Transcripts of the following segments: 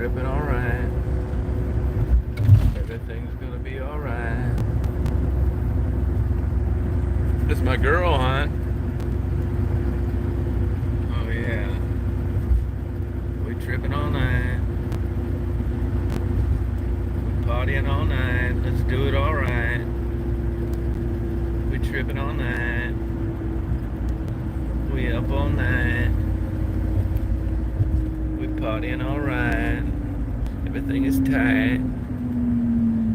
tripping alright. Everything's gonna be alright. This is my girl, huh? Oh yeah. We tripping all night. We partying all night. Let's do it alright. We tripping all night. We up all night. We partying alright. Everything is tight.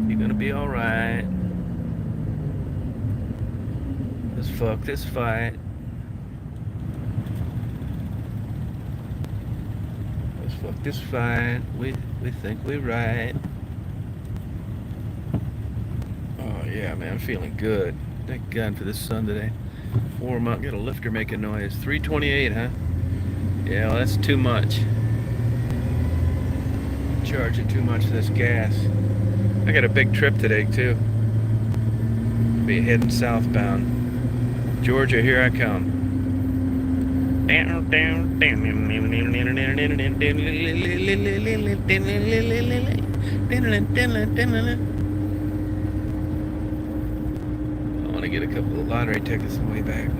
You're gonna be alright. Let's fuck this fight. Let's fuck this fight. We think we're right. Oh yeah, man, I'm feeling good. Thank God for this sun today. Warm up, get a lifter making noise. 328, huh? Yeah, well, that's too much. Charging too much of this gas. I got a big trip today too. Be heading southbound. Georgia, here I come. I want to get a couple of lottery tickets on the way back.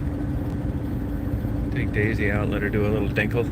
Take Daisy out, let her do a little dinkle.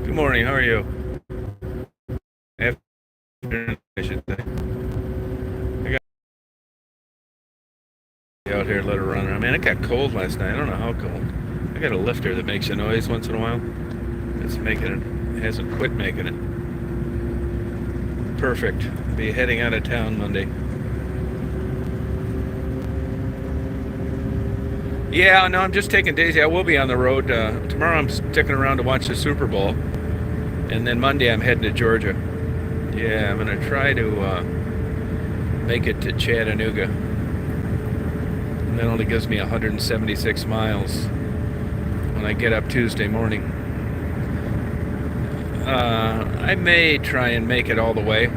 Good morning, how are you? Afternoon, I should say. I got out here and let her run around. Man, it got cold last night. I don't know how cold. I got a lifter that makes a noise once in a while. It's making it, hasn't quit making it. Perfect. Be heading out of town Monday. Yeah, no, I'm just taking Daisy. I will be on the road. Tomorrow I'm sticking around to watch the Super Bowl. And then Monday I'm heading to Georgia. Yeah, I'm going to try to make it to Chattanooga. And that only gives me 176 miles when I get up Tuesday morning. I may try and make it all the way.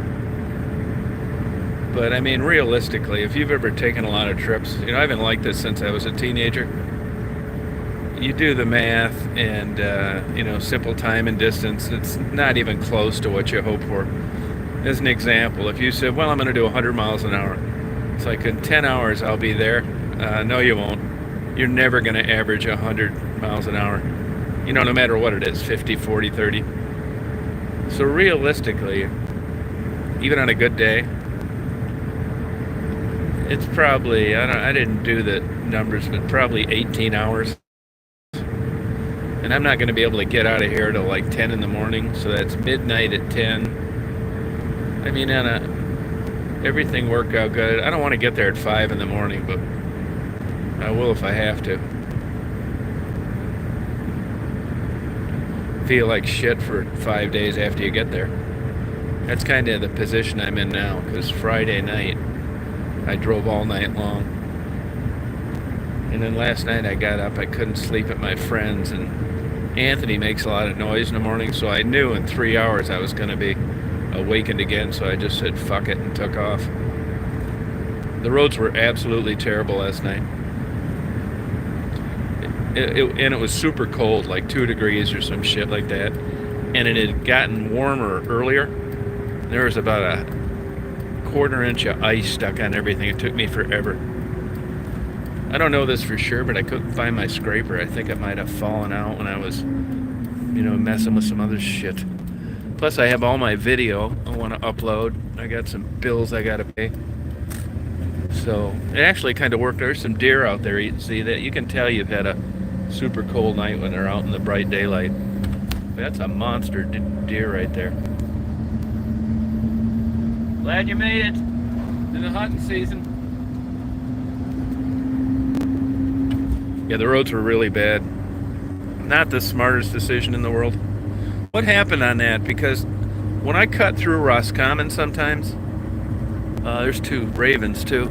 But I mean, realistically, if you've ever taken a lot of trips, you know, I haven't liked this since I was a teenager. You do the math and, you know, simple time and distance, it's not even close to what you hope for. As an example, if you said, well, I'm going to do 100 miles an hour, it's like in 10 hours I'll be there. No, you won't. You're never going to average 100 miles an hour, you know, no matter what it is, 50, 40, 30. So realistically, even on a good day, it's probably, I didn't do the numbers, but probably 18 hours. And I'm not going to be able to get out of here till like 10 in the morning, so that's midnight at 10. I mean, everything worked out good. I don't want to get there at 5 in the morning, but I will if I have to. Feel like shit for 5 days after you get there. That's kind of the position I'm in now, because Friday night I drove all night long. And then last night I got up, I couldn't sleep at my friend's, and Anthony makes a lot of noise in the morning, so I knew in 3 hours I was going to be awakened again, so I just said fuck it and took off. The roads were absolutely terrible last night. And it was super cold, like 2 degrees or some shit like that. and it had gotten warmer earlier. There was about a quarter inch of ice stuck on everything. It took me forever. I don't know this for sure, but I couldn't find my scraper. I think it might have fallen out when I was, messing with some other shit. Plus, I have all my video I want to upload. I got some bills I got to pay. So, it actually kind of worked. There's some deer out there. You see that? You can tell you've had a super cold night when they're out in the bright daylight. That's a monster deer right there. Glad you made it in the hunting season. Yeah, the roads were really bad. Not the smartest decision in the world. What happened on that? Because when I cut through Roscommon sometimes, there's two ravens too.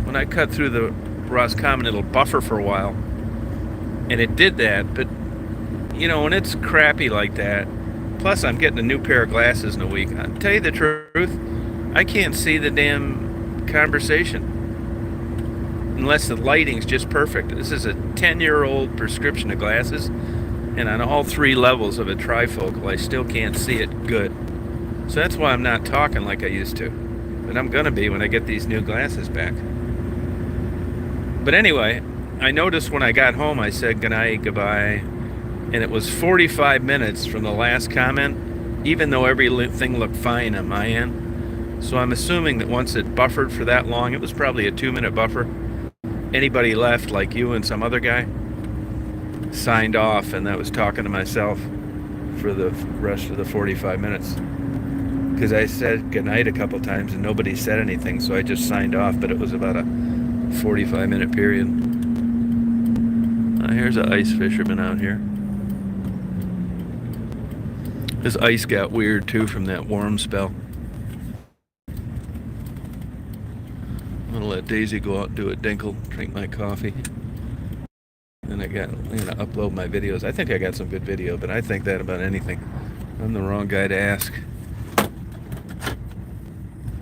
When I cut through the Roscommon, it'll buffer for a while. And it did that, but when it's crappy like that, plus I'm getting a new pair of glasses in a week. I'll tell you the truth, I can't see the damn conversation unless the lighting's just perfect. This is a 10-year-old prescription of glasses, and on all three levels of a trifocal, I still can't see it good. So that's why I'm not talking like I used to. But I'm gonna be when I get these new glasses back. But anyway, I noticed when I got home, I said goodnight, goodbye, and it was 45 minutes from the last comment, even though everything looked fine on my end. So I'm assuming that once it buffered for that long, it was probably a 2-minute buffer. Anybody left, like you and some other guy, signed off, and I was talking to myself for the rest of the 45 minutes. Because I said goodnight a couple times and nobody said anything, so I just signed off, but it was about a 45-minute period. Here's an ice fisherman out here. This ice got weird too from that warm spell. I'm gonna let Daisy go out and do a dinkle, drink my coffee. Then I'm gonna upload my videos. I think I got some good video, but I think that about anything. I'm the wrong guy to ask.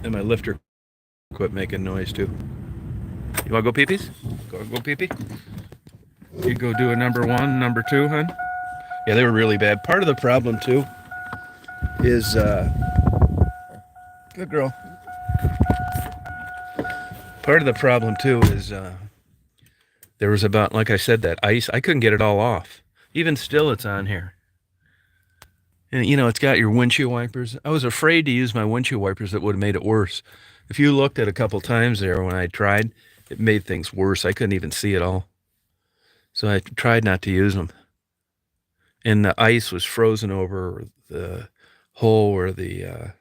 And my lifter quit making noise too. You wanna go pee-pees? Go pee-pee? You go do a number 1, number 2, hon? Yeah, they were really bad. Part of the problem too is good girl. Part of the problem too is there was about, like I said, that ice. I couldn't get it all off. Even still, it's on here. And it's got your windshield wipers. I was afraid to use my windshield wipers. That would have made it worse. If you looked at a couple times there when I tried, it made things worse. I couldn't even see it all. So I tried not to use them. And the ice was frozen over the hole where the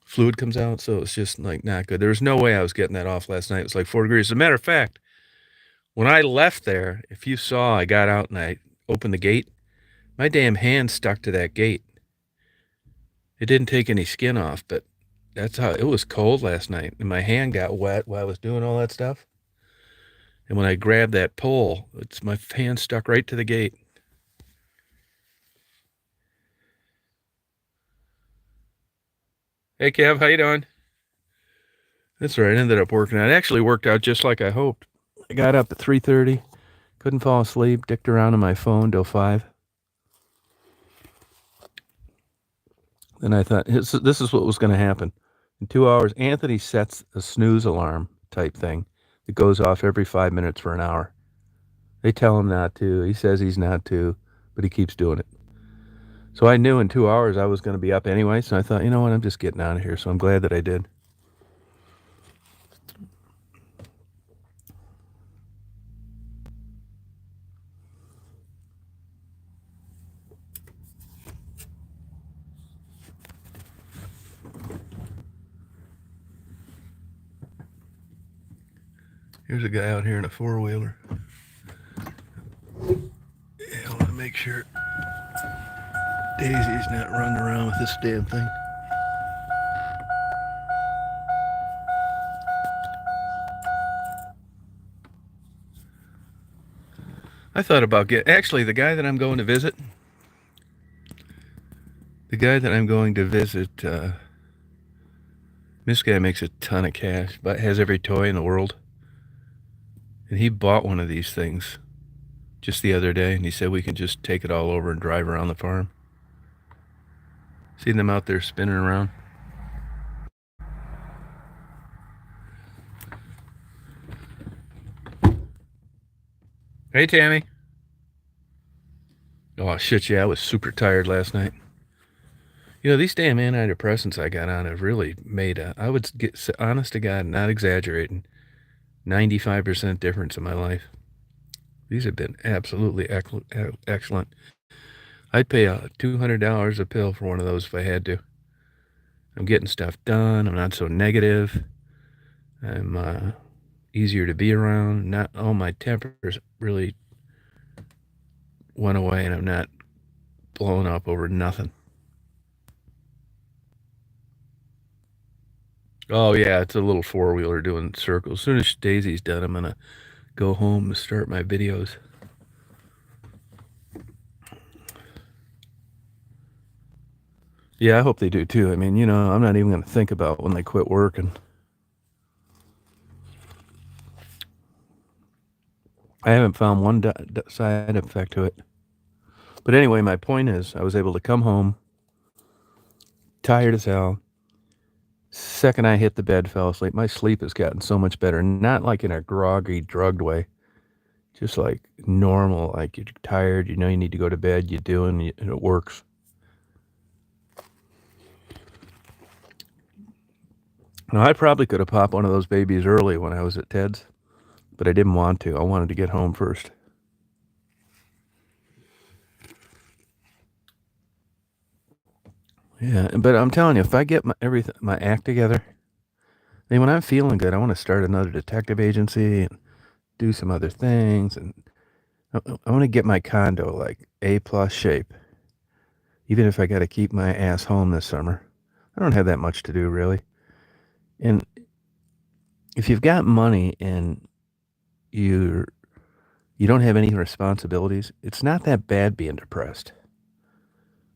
fluid comes out, so it's just like not good. There was no way I was getting that off last night. It was like 4 degrees. As a matter of fact, when I left there, if you saw, I got out and I opened the gate, my damn hand stuck to that gate. It didn't take any skin off, but that's how it was cold last night, and my hand got wet while I was doing all that stuff. And when I grabbed that pole, my hand stuck right to the gate. Hey, Kev, how you doing? That's right. It ended up working out. It actually worked out just like I hoped. I got up at 3:30, couldn't fall asleep, dicked around on my phone till 5. Then I thought, this is what was going to happen. In 2 hours, Anthony sets a snooze alarm type thing. It goes off every 5 minutes for an hour. They tell him not to. He says he's not to, but he keeps doing it. So I knew in 2 hours I was going to be up anyway, so I thought, you know what, I'm just getting out of here. So I'm glad that I did. Here's a guy out here in a 4-wheeler. Yeah, I want to make sure Daisy's not running around with this damn thing. I thought about actually, the guy that I'm going to visit, this guy makes a ton of cash, but has every toy in the world. And he bought one of these things just the other day, and he said we can just take it all over and drive around the farm. See them out there spinning around? Hey, Tammy. Oh, shit, yeah, I was super tired last night. You know, these damn antidepressants I got on have really made I would get, honest to God, not exaggerating, 95% difference in my life. These have been absolutely excellent. I'd pay $200 a pill for one of those if I had to. I'm getting stuff done. I'm not so negative. I'm easier to be around. Not all my tempers really went away, and I'm not blowing up over nothing. Oh yeah, it's a little four-wheeler doing circles. As soon as Daisy's done, I'm gonna go home and start my videos. Yeah, I hope they do too. I mean, you know, I'm not even gonna think about when they quit working. I haven't found one side effect to it. But anyway, my point is, I was able to come home, tired as hell. Second I hit the bed, fell asleep. My sleep has gotten so much better. Not like in a groggy, drugged way. Just like normal, like you're tired, you know you need to go to bed, you do, and it works. Now, I probably could have popped one of those babies early when I was at Ted's, but I didn't want to. I wanted to get home first. Yeah, but I'm telling you, if I get my act together, I mean, when I'm feeling good, I want to start another detective agency and do some other things, and I want to get my condo like A+ shape, even if I got to keep my ass home this summer. I don't have that much to do, really. And if you've got money and you don't have any responsibilities, it's not that bad being depressed.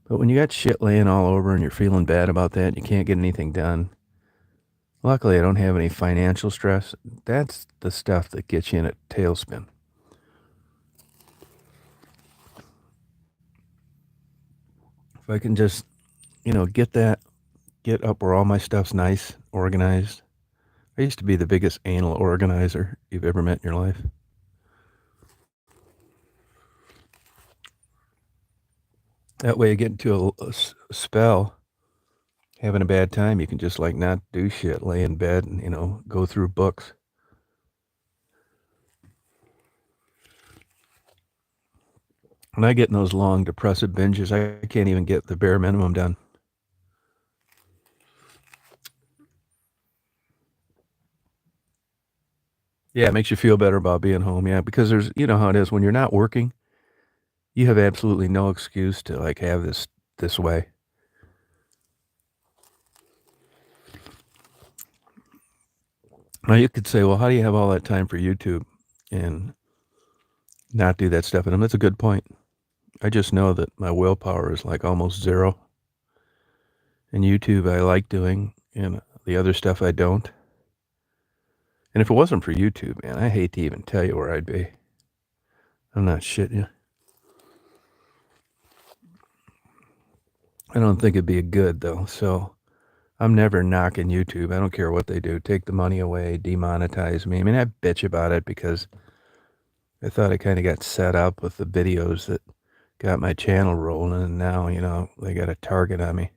But when you got shit laying all over and you're feeling bad about that and you can't get anything done, luckily I don't have any financial stress. That's the stuff that gets you in a tailspin. If I can just, you know, get up where all my stuff's nice, organized. I used to be the biggest anal organizer you've ever met in your life. That way you get into a spell, having a bad time, you can just like not do shit, lay in bed and, you know, go through books. When I get in those long depressive binges, I can't even get the bare minimum done. Yeah, it makes you feel better about being home. Yeah, because there's, you know how it is when you're not working, you have absolutely no excuse to like have this way. Now you could say, well, how do you have all that time for YouTube and not do that stuff? And that's a good point. I just know that my willpower is like almost zero. And YouTube I like doing, and the other stuff I don't. And if it wasn't for YouTube, man, I hate to even tell you where I'd be. I'm not shitting you. I don't think it'd be a good though, so I'm never knocking YouTube. I don't care what they do. Take the money away, demonetize me. I mean, I bitch about it because I thought I kind of got set up with the videos that got my channel rolling, and now, you know, they got a target on me.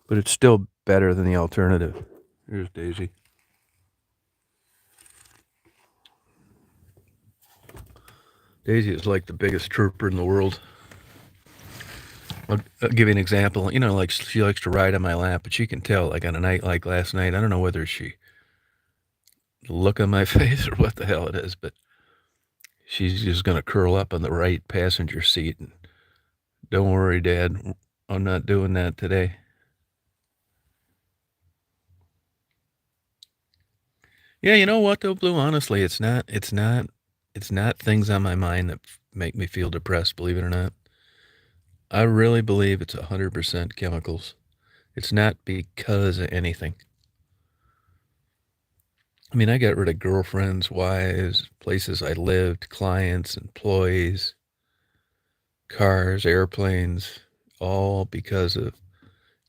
But it's still better than the alternative. Here's Daisy. Daisy is like the biggest trooper in the world. I'll give you an example. You know, like she likes to ride on my lap, but you can tell, like on a night like last night, I don't know whether she look on my face or what the hell it is, but she's just going to curl up on the right passenger seat. And don't worry, Dad, I'm not doing that today. Yeah, you know what though, Blue? Honestly, it's not things on my mind that make me feel depressed, believe it or not. I really believe it's 100% chemicals. It's not because of anything. I mean, I got rid of girlfriends, wives, places I lived, clients, employees, cars, airplanes, all because of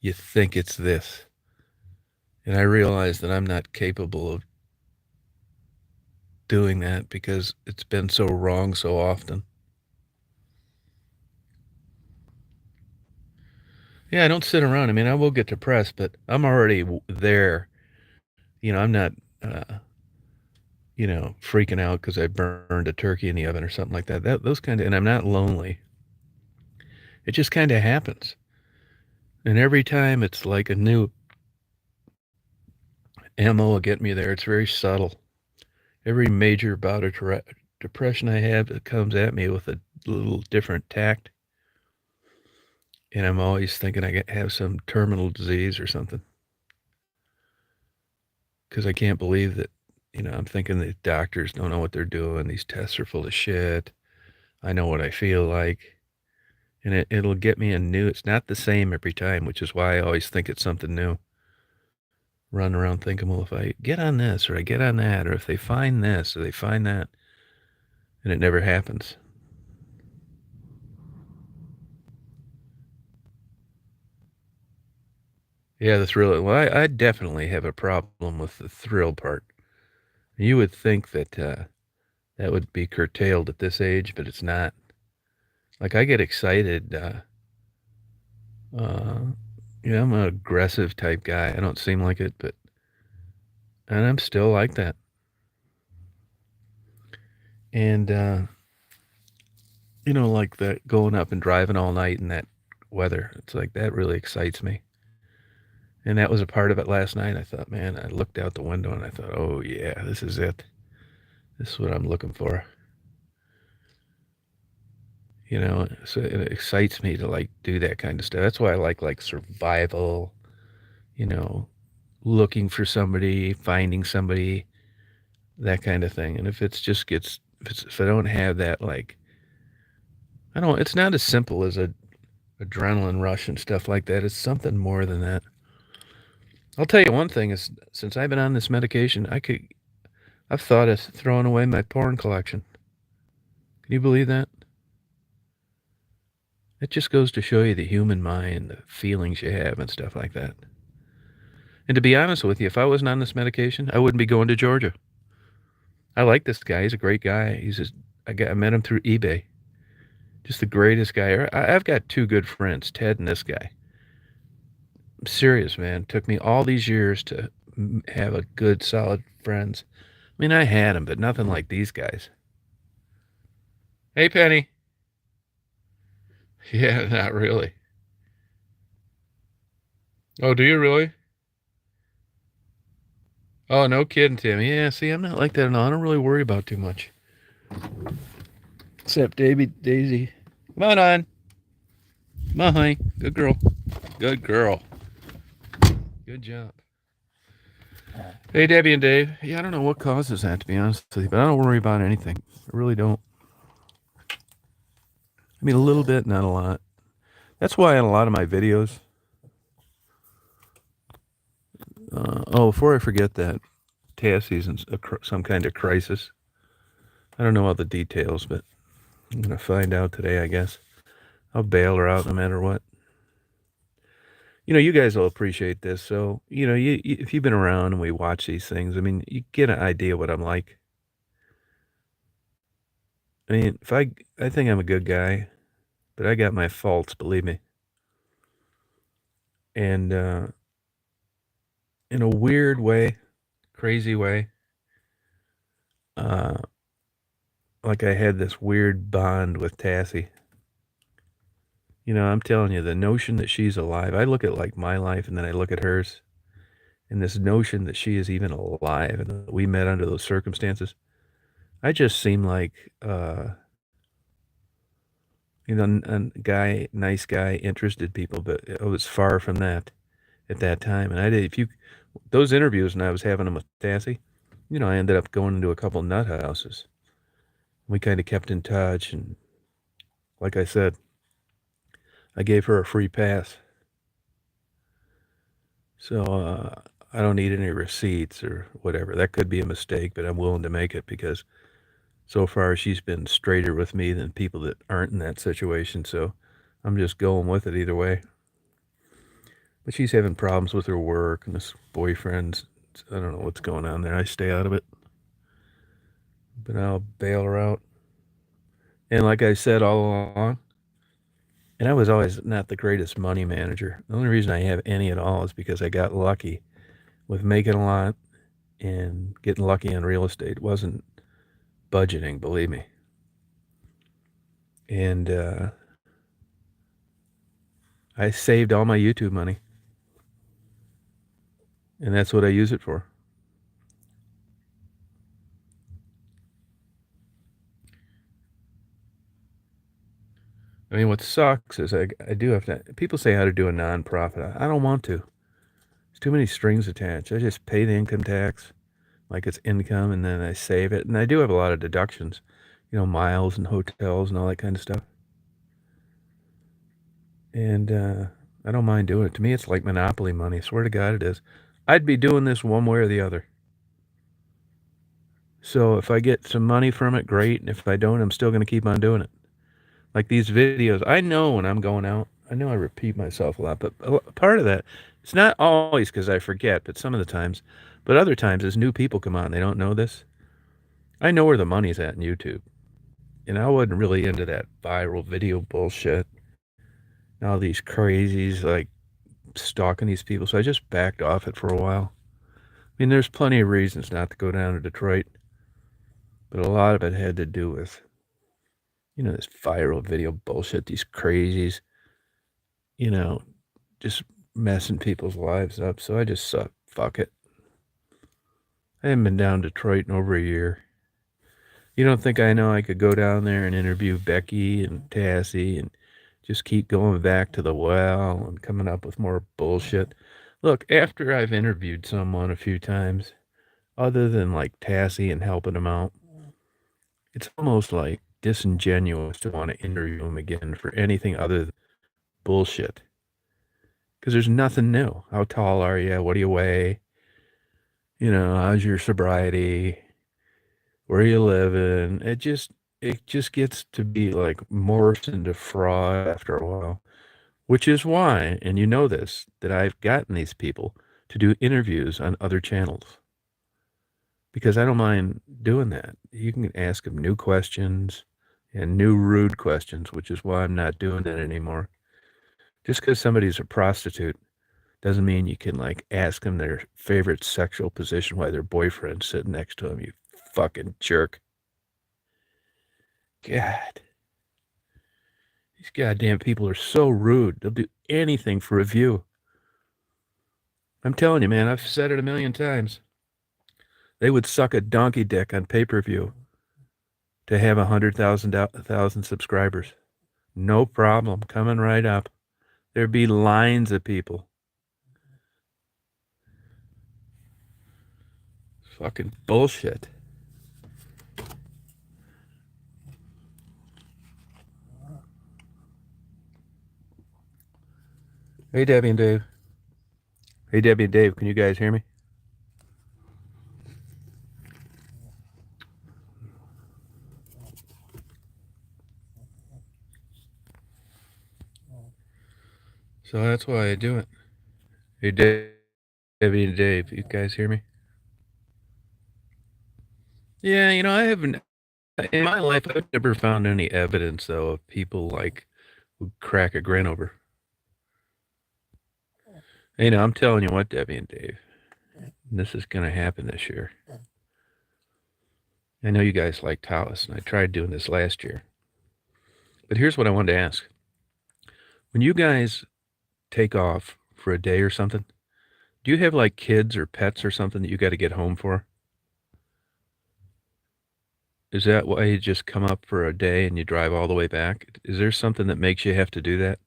you think it's this. And I realized that I'm not capable of doing that because it's been so wrong so often. Yeah, I don't sit around. I mean, I will get depressed, but I'm already there. I'm not, uh, freaking out because I burned a turkey in the oven or something like that. Those kind of, and I'm not lonely. It just kind of happens. And every time it's like a new ammo will get me there. It's very subtle. Every major bout of depression I have, it comes at me with a little different tact. And I'm always thinking I have some terminal disease or something. Because I can't believe that, I'm thinking the doctors don't know what they're doing. These tests are full of shit. I know what I feel like. And it'll get me a new, it's not the same every time, which is why I always think it's something new. Run around thinking, well, if I get on this or I get on that, or if they find this or they find that, and it never happens. Yeah, the thrill. Well, I definitely have a problem with the thrill part. You would think that that would be curtailed at this age, but it's not. Like I get excited. Uh, I'm an aggressive type guy. I don't seem like it, and I'm still like that. And like that going up and driving all night in that weather. It's like that really excites me. And that was a part of it last night. I thought, man, I looked out the window and I thought, oh yeah, this is it. This is what I'm looking for. So it excites me to like do that kind of stuff. That's why I like survival, you know, looking for somebody, finding somebody, that kind of thing. And if it's just gets, if I don't have that, like, I don't, it's not as simple as a adrenaline rush and stuff like that. It's something more than that. I'll tell you one thing is since I've been on this medication, I've thought of throwing away my porn collection. Can you believe that? It just goes to show you the human mind, the feelings you have and stuff like that. And to be honest with you, if I wasn't on this medication, I wouldn't be going to Georgia. I like this guy. He's a great guy. I met him through eBay. Just the greatest guy. I've got two good friends, Ted and this guy. I'm serious, man. It took me all these years to have a good, solid friends. I mean, I had them, but nothing like these guys. Hey, Penny. Yeah, not really. Oh, do you really? Oh, no kidding, Tim. Yeah, see, I'm not like that at all. I don't really worry about too much. Except Daisy. Come on. Come on, honey. Good girl. Good girl. Good job. Hey, Debbie and Dave. Yeah, I don't know what causes that, to be honest with you, but I don't worry about anything. I really don't. I mean, a little bit, not a lot. That's why in a lot of my videos. Before I forget that, Tassie's in some kind of crisis. I don't know all the details, but I'm going to find out today, I guess. I'll bail her out no matter what. You guys will appreciate this. So, if you've been around and we watch these things, I mean, you get an idea what I'm like. I mean, I think I'm a good guy, but I got my faults, believe me. And in a weird way, crazy way, uh, like I had this weird bond with Tassie. I'm telling you, the notion that she's alive, I look at like my life and then I look at hers, and this notion that she is even alive and that we met under those circumstances, I just seem like, a guy, nice guy, interested people, but it was far from that at that time. And I did, those interviews and I was having them with Tassie, I ended up going into a couple nut houses. We kind of kept in touch. And like I said, I gave her a free pass. So I don't need any receipts or whatever. That could be a mistake, but I'm willing to make it because so far she's been straighter with me than people that aren't in that situation. So I'm just going with it either way. But she's having problems with her work and this boyfriend. I don't know what's going on there. I stay out of it. But I'll bail her out. And like I said all along, and I was always not the greatest money manager. The only reason I have any at all is because I got lucky with making a lot and getting lucky on real estate. It wasn't budgeting, believe me. And I saved all my YouTube money. And that's what I use it for. I mean, what sucks is I do have to. People say how to do a nonprofit. I don't want to. There's too many strings attached. I just pay the income tax like it's income, and then I save it. And I do have a lot of deductions, miles and hotels and all that kind of stuff. And I don't mind doing it. To me, it's like Monopoly money. I swear to God, it is. I'd be doing this one way or the other. So if I get some money from it, great. And if I don't, I'm still going to keep on doing it. Like these videos, I know when I'm going out, I know I repeat myself a lot, but part of that, it's not always because I forget, but some of the times, but other times as new people come on, they don't know this. I know where the money's at in YouTube. And I wasn't really into that viral video bullshit. All these crazies like stalking these people. So I just backed off it for a while. I mean, there's plenty of reasons not to go down to Detroit, but a lot of it had to do with, this viral video bullshit, these crazies, just messing people's lives up. So I just suck. Fuck it. I haven't been down to Detroit in over a year. You don't think I know I could go down there and interview Becky and Tassie and just keep going back to the well and coming up with more bullshit? Look, after I've interviewed someone a few times, other than like Tassie and helping them out, it's almost like disingenuous to want to interview them again for anything other than bullshit. Because there's nothing new. How tall are you? What do you weigh? How's your sobriety? Where you living? It just gets to be like morphs into fraud after a while. Which is why, and you know this, that I've gotten these people to do interviews on other channels. Because I don't mind doing that. You can ask them new questions and new rude questions, which is why I'm not doing that anymore. Just because somebody's a prostitute doesn't mean you can like ask them their favorite sexual position while their boyfriend's sitting next to them, you fucking jerk. God. These goddamn people are so rude. They'll do anything for a view. I'm telling you, man, I've said it a million times. They would suck a donkey dick on pay-per-view to have 100,000 subscribers. No problem. Coming right up. There'd be lines of people. Fucking bullshit. Hey, Debbie and Dave. Hey, Debbie and Dave, can you guys hear me? So that's why I do it. Hey, Debbie and Dave, you guys hear me? Yeah, I haven't, in my life, I've never found any evidence, though, of people like who crack a grin over. I'm telling you what, Debbie and Dave, this is going to happen this year. I know you guys like Taos, and I tried doing this last year. But here's what I wanted to ask. When you guys take off for a day or something, do you have like kids or pets or something that you got to get home for? Is that why you just come up for a day and you drive all the way back? Is there something that makes you have to do that?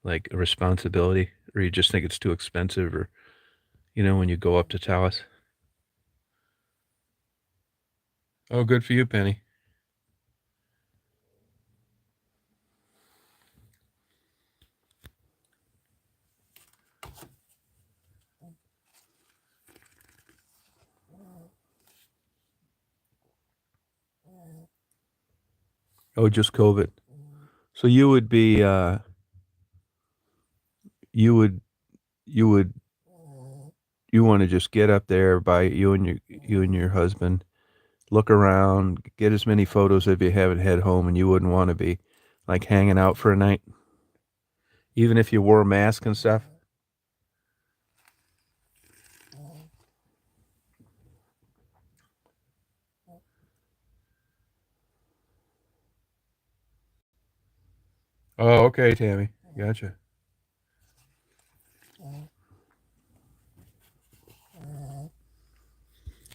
Like a responsibility? Or you just think it's too expensive? Or, when you go up to Taos? Oh, good for you, Penny. Oh, just COVID. So you would be you would you would you want to just get up there by you and your husband, look around, get as many photos if you haven't head home, and you wouldn't want to be like hanging out for a night, even if you wore a mask and stuff. Oh, okay, Tammy. Gotcha.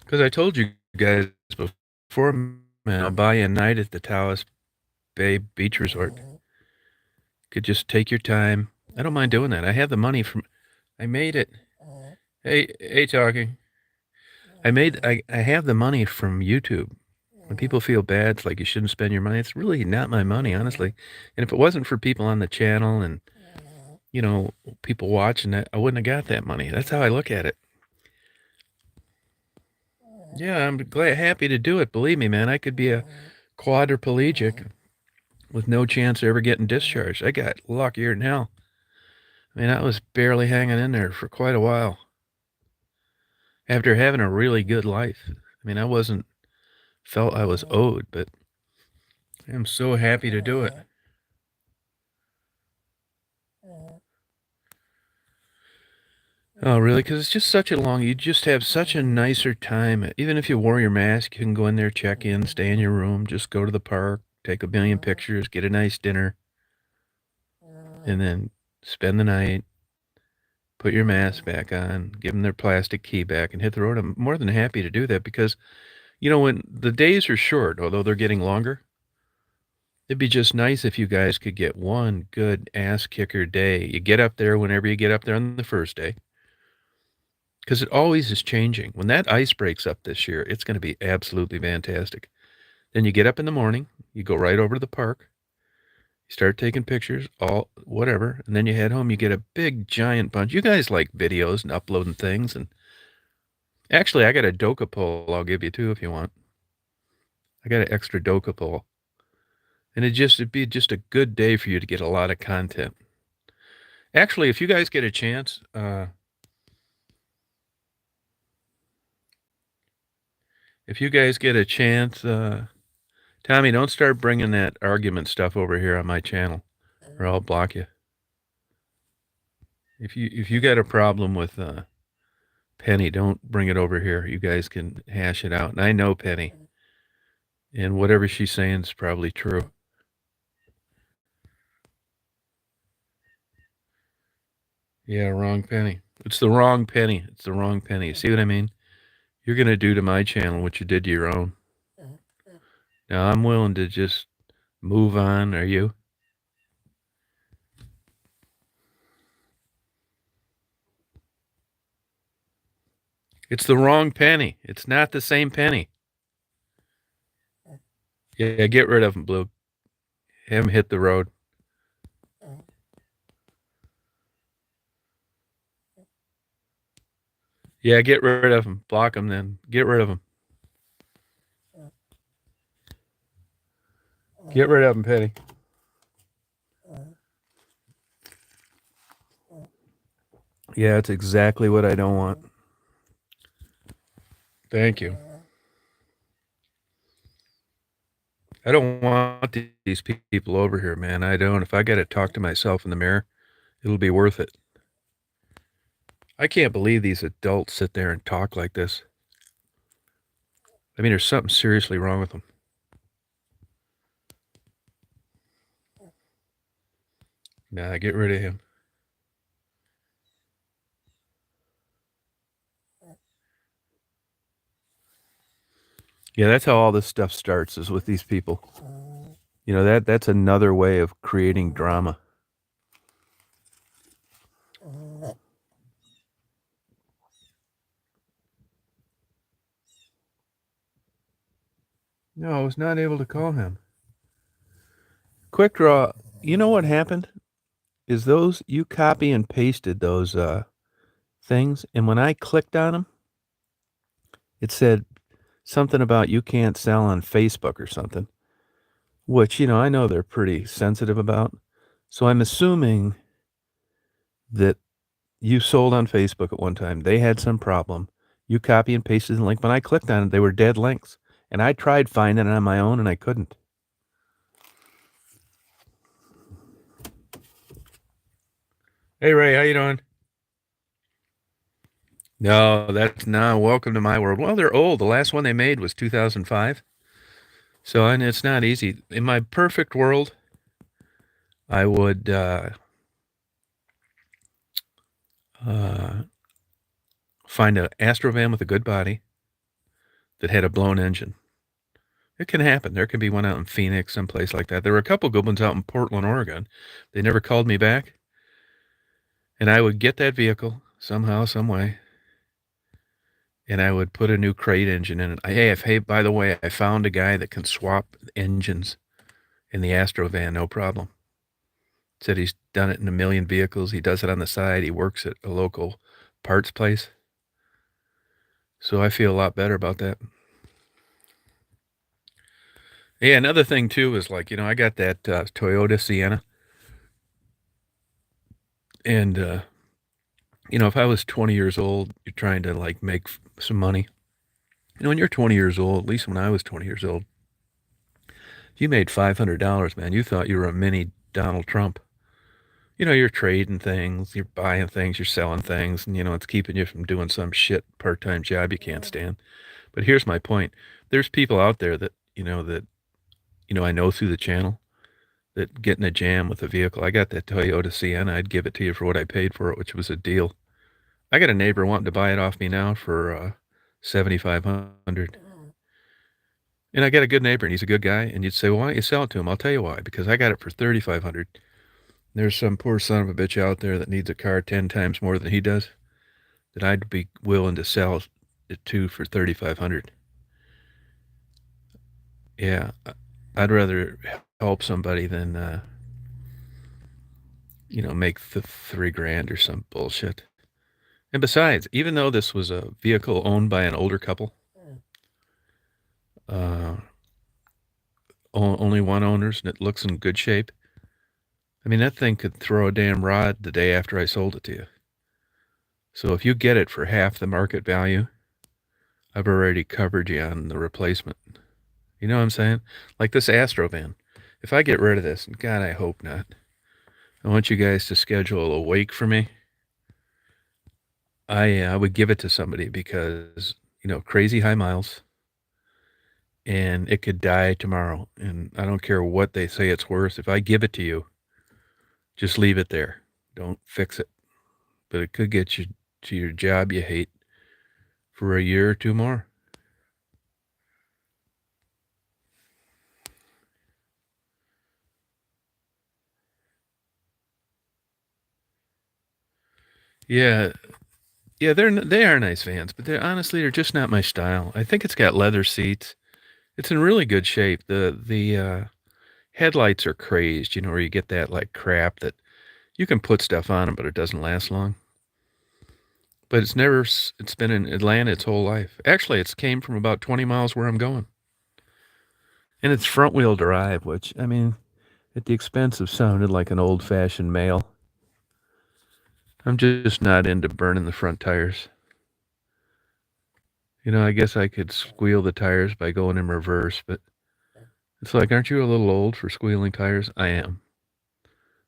Because I told you guys before, man, I'll buy you a night at the Taos Bay Beach Resort. Could just take your time. I don't mind doing that. I have the money from. I made it. Hey, talking. I have the money from YouTube. When people feel bad, it's like you shouldn't spend your money. It's really not my money, honestly. And if it wasn't for people on the channel and people watching it, I wouldn't have got that money. That's how I look at it. Yeah, I'm happy to do it. Believe me, man, I could be a quadriplegic with no chance of ever getting discharged. I got luckier than hell. I mean, I was barely hanging in there for quite a while after having a really good life. I mean, felt I was owed, but I'm so happy to do it. Oh, really? Because it's just you just have such a nicer time. Even if you wore your mask, you can go in there, check in, stay in your room, just go to the park, take a million pictures, get a nice dinner, and then spend the night, put your mask back on, give them their plastic key back, and hit the road. I'm more than happy to do that because, when the days are short, although they're getting longer, it'd be just nice if you guys could get one good ass kicker day. You get up there whenever you get up there on the first day. Because it always is changing. When that ice breaks up this year, it's going to be absolutely fantastic. Then you get up in the morning, you go right over to the park, you start taking pictures, whatever, and then you head home. You get a big giant bunch. You guys like videos and uploading things, and actually, I got a Doka pole I'll give you too if you want. I got an extra Doka pole, and it'd be just a good day for you to get a lot of content. Actually, if you guys get a chance, Tommy, don't start bringing that argument stuff over here on my channel, or I'll block you. If you got a problem with Penny, don't bring it over here. You guys can hash it out. And I know Penny, and whatever she's saying is probably true. Yeah, wrong Penny. It's the wrong Penny. It's the wrong Penny. See what I mean? You're gonna do to my channel what you did to your own. Now I'm willing to just move on. Are you? It's the wrong Penny. It's not the same Penny. Yeah, get rid of him, Blue. Have him hit the road. Yeah, get rid of him. Block him then. Get rid of him. Get rid of him, Penny. Yeah, it's exactly what I don't want. Thank you. I don't want these people over here, man. I don't. If I got to talk to myself in the mirror, it'll be worth it. I can't believe these adults sit there and talk like this. I mean, there's something seriously wrong with them. Nah, get rid of him. Yeah, that's how all this stuff starts, is with these people. That's another way of creating drama. No, I was not able to call him. Quick Draw, you know what happened? Is you copy and pasted those things, and when I clicked on them, it said something about you can't sell on Facebook or something. which, I know they're pretty sensitive about. So I'm assuming that you sold on Facebook at one time. They had some problem. You copy and pasted the link. When I clicked on it, they were dead links. And I tried finding it on my own and I couldn't. Hey Ray, how you doing? No, that's not welcome to my world. Well, they're old. The last one they made was 2005. So, and it's not easy. In my perfect world, I would uh, find an Astrovan with a good body that had a blown engine. It can happen. There can be one out in Phoenix, someplace like that. There were a couple good ones out in Portland, Oregon. They never called me back. And I would get that vehicle somehow, some way, and I would put a new crate engine in it. Hey, by the way, I found a guy that can swap engines in the Astrovan, no problem. Said he's done it in a million vehicles. He does it on the side. He works at a local parts place. So I feel a lot better about that. Yeah, another thing too is like, I got that Toyota Sienna. And, if I was 20 years old, you're trying to like make some money. When you're 20 years old, at least when I was 20 years old, you made $500, man. You thought you were a mini Donald Trump. You're trading things, you're buying things, you're selling things, and it's keeping you from doing some shit part-time job you can't stand. But here's my point. There's people out there that, I know through the channel that get in a jam with a vehicle. I got that Toyota Sienna. I'd give it to you for what I paid for it, which was a deal. I got a neighbor wanting to buy it off me now for $7,500. And I got a good neighbor, and he's a good guy. And you'd say, well, why don't you sell it to him? I'll tell you why. Because I got it for $3,500. There's some poor son of a bitch out there that needs a car 10 times more than he does that I'd be willing to sell it to for $3,500. Yeah, I'd rather help somebody than make the $3,000 or some bullshit. And besides, even though this was a vehicle owned by an older couple, uh, only one owner's, and it looks in good shape. I mean, that thing could throw a damn rod the day after I sold it to you. So if you get it for half the market value, I've already covered you on the replacement. You know what I'm saying? Like this Astrovan. If I get rid of this, and God, I hope not, I want you guys to schedule a wake for me. I would give it to somebody because, crazy high miles, and it could die tomorrow. And I don't care what they say it's worth. If I give it to you, just leave it there. Don't fix it. But it could get you to your job you hate for a year or two more. Yeah, yeah, they are nice vans, but they're just not my style. I think it's got leather seats. It's in really good shape. The headlights are crazed, where you get that like crap that you can put stuff on them, but it doesn't last long. But it's been in Atlanta its whole life. Actually, it's came from about 20 miles where I'm going. And it's front wheel drive, which, I mean, at the expense of sounded like an old fashioned male. I'm just not into burning the front tires. I guess I could squeal the tires by going in reverse, but it's like, aren't you a little old for squealing tires? I am.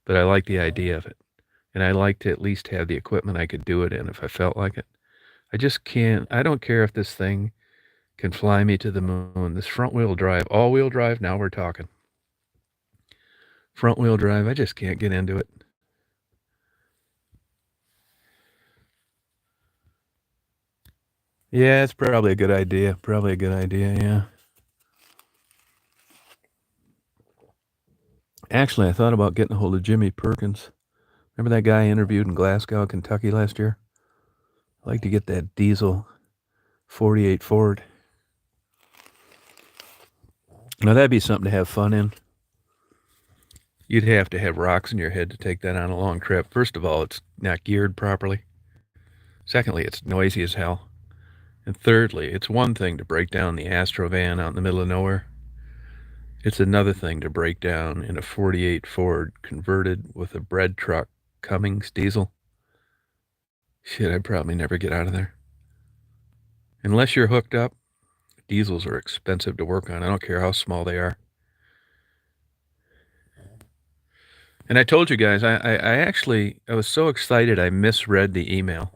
But I like the idea of it. And I like to at least have the equipment I could do it in if I felt like it. I just can't. I don't care if this thing can fly me to the moon. This front wheel drive, all wheel drive, now we're talking. Front wheel drive, I just can't get into it. Yeah, it's probably a good idea. Probably a good idea, yeah. Actually, I thought about getting a hold of Jimmy Perkins. Remember that guy I interviewed in Glasgow, Kentucky last year? I'd like to get that diesel 48 Ford. Now, that'd be something to have fun in. You'd have to have rocks in your head to take that on a long trip. First of all, it's not geared properly. Secondly, it's noisy as hell. And thirdly, it's one thing to break down the Astrovan out in the middle of nowhere. It's another thing to break down in a 48 Ford converted with a bread truck Cummins diesel. Shit, I'd probably never get out of there. Unless you're hooked up, diesels are expensive to work on. I don't care how small they are. And I told you guys, I was so excited I misread the email.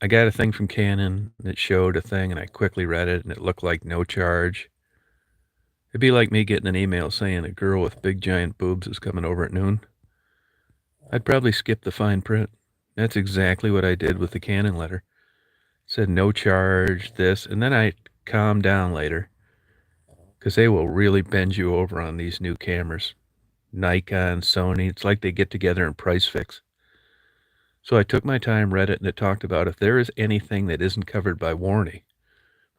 I got a thing from Canon that showed a thing, and I quickly read it, and it looked like no charge. It'd be like me getting an email saying a girl with big giant boobs is coming over at noon. I'd probably skip the fine print. That's exactly what I did with the Canon letter. It said no charge, this, and then I calmed down later, because they will really bend you over on these new cameras. Nikon, Sony, it's like they get together and price fix. So I took my time, read it, and it talked about if there is anything that isn't covered by warranty.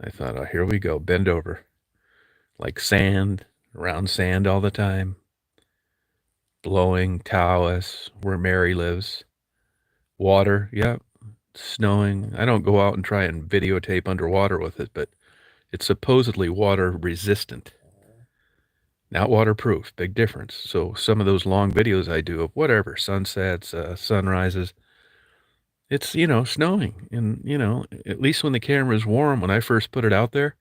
I thought, oh, here we go, bend over. Like sand, around sand all the time. Blowing, Taos, where Mary lives. Water, yep. Snowing. I don't go out and try and videotape underwater with it, but it's supposedly water resistant. Not waterproof, big difference. So some of those long videos I do of whatever, sunsets, sunrises, it's, snowing. And, at least when the camera is warm, when I first put it out there,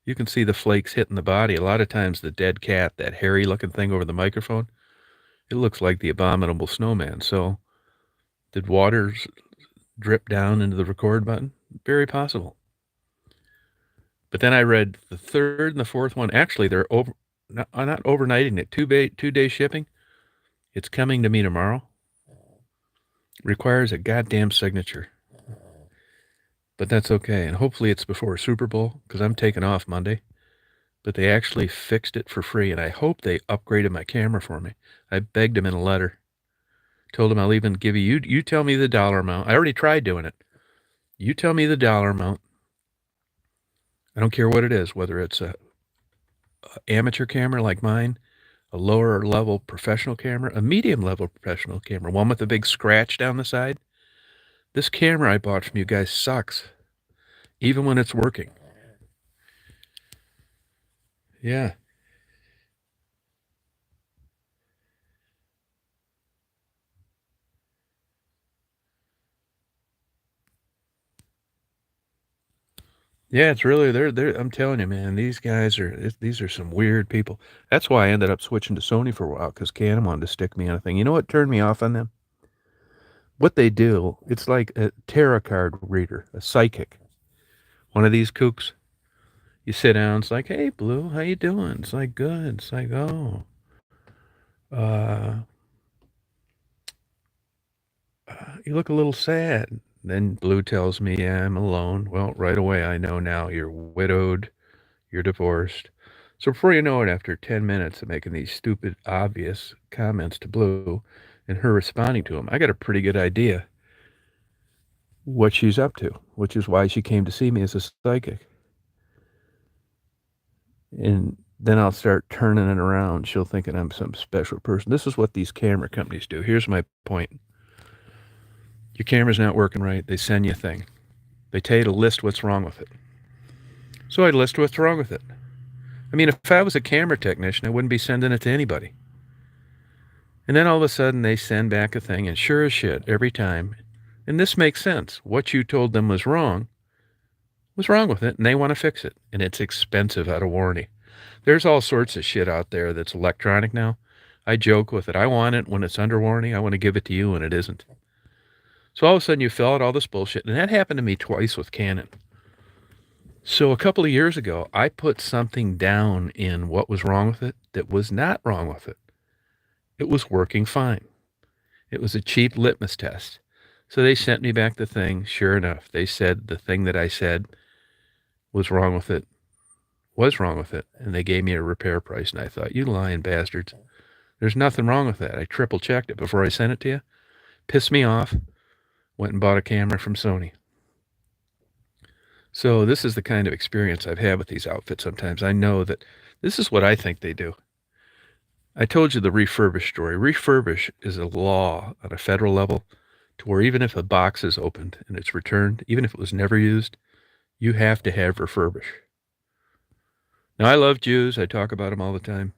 you can see the flakes hitting the body. A lot of times the dead cat, that hairy looking thing over the microphone, it looks like the abominable snowman. So did water drip down into the record button? Very possible. But then I read the third and the fourth one. Actually, they're not overnighting it. 2-day shipping. It's coming to me tomorrow. Requires a goddamn signature. But that's okay. And hopefully it's before Super Bowl, because I'm taking off Monday. But they actually fixed it for free, and I hope they upgraded my camera for me. I begged them in a letter. Told them I'll even give you tell me the dollar amount. I already tried doing it. You tell me the dollar amount. I don't care what it is, whether it's a amateur camera like mine, a lower level professional camera, a medium level professional camera, one with a big scratch down the side. This camera I bought from you guys sucks, even when it's working. Yeah. Yeah, it's really they're I'm telling you, man, these are some weird people. That's why I ended up switching to Sony for a while, because Canon wanted to stick me on a thing. You know what turned me off on them? What they do, it's like a tarot card reader, a psychic. One of these kooks. You sit down, it's like, hey, Blue, how you doing? It's like, good. It's like, oh, uh, you look a little sad. Then Blue tells me, yeah, I'm alone. Well, right away, I know now you're widowed, you're divorced. So before you know it, after 10 minutes of making these stupid, obvious comments to Blue and her responding to them, I got a pretty good idea what she's up to, which is why she came to see me as a psychic. And then I'll start turning it around. She'll think that I'm some special person. This is what these camera companies do. Here's my point. Your camera's not working right. They send you a thing. They tell you to list what's wrong with it. So I list what's wrong with it. I mean, if I was a camera technician, I wouldn't be sending it to anybody. And then all of a sudden they send back a thing, and sure as shit, every time, and this makes sense. What you told them was wrong with it, and they want to fix it. And it's expensive out of warranty. There's all sorts of shit out there that's electronic now. I joke with it. I want it when it's under warranty. I want to give it to you when it isn't. So all of a sudden you fill out all this bullshit. And that happened to me twice with Canon. So a couple of years ago, I put something down in what was wrong with it that was not wrong with it. It was working fine. It was a cheap litmus test. So they sent me back the thing. Sure enough, they said the thing that I said was wrong with it. And they gave me a repair price. And I thought, you lying bastards. There's nothing wrong with that. I triple checked it before I sent it to you. Pissed me off. Went and bought a camera from Sony. So this is the kind of experience I've had with these outfits sometimes. I know that this is what I think they do. I told you the refurbish story. Refurbish is a law on a federal level to where even if a box is opened and it's returned, even if it was never used, you have to have refurbish. Now, I love Jews. I talk about them all the time.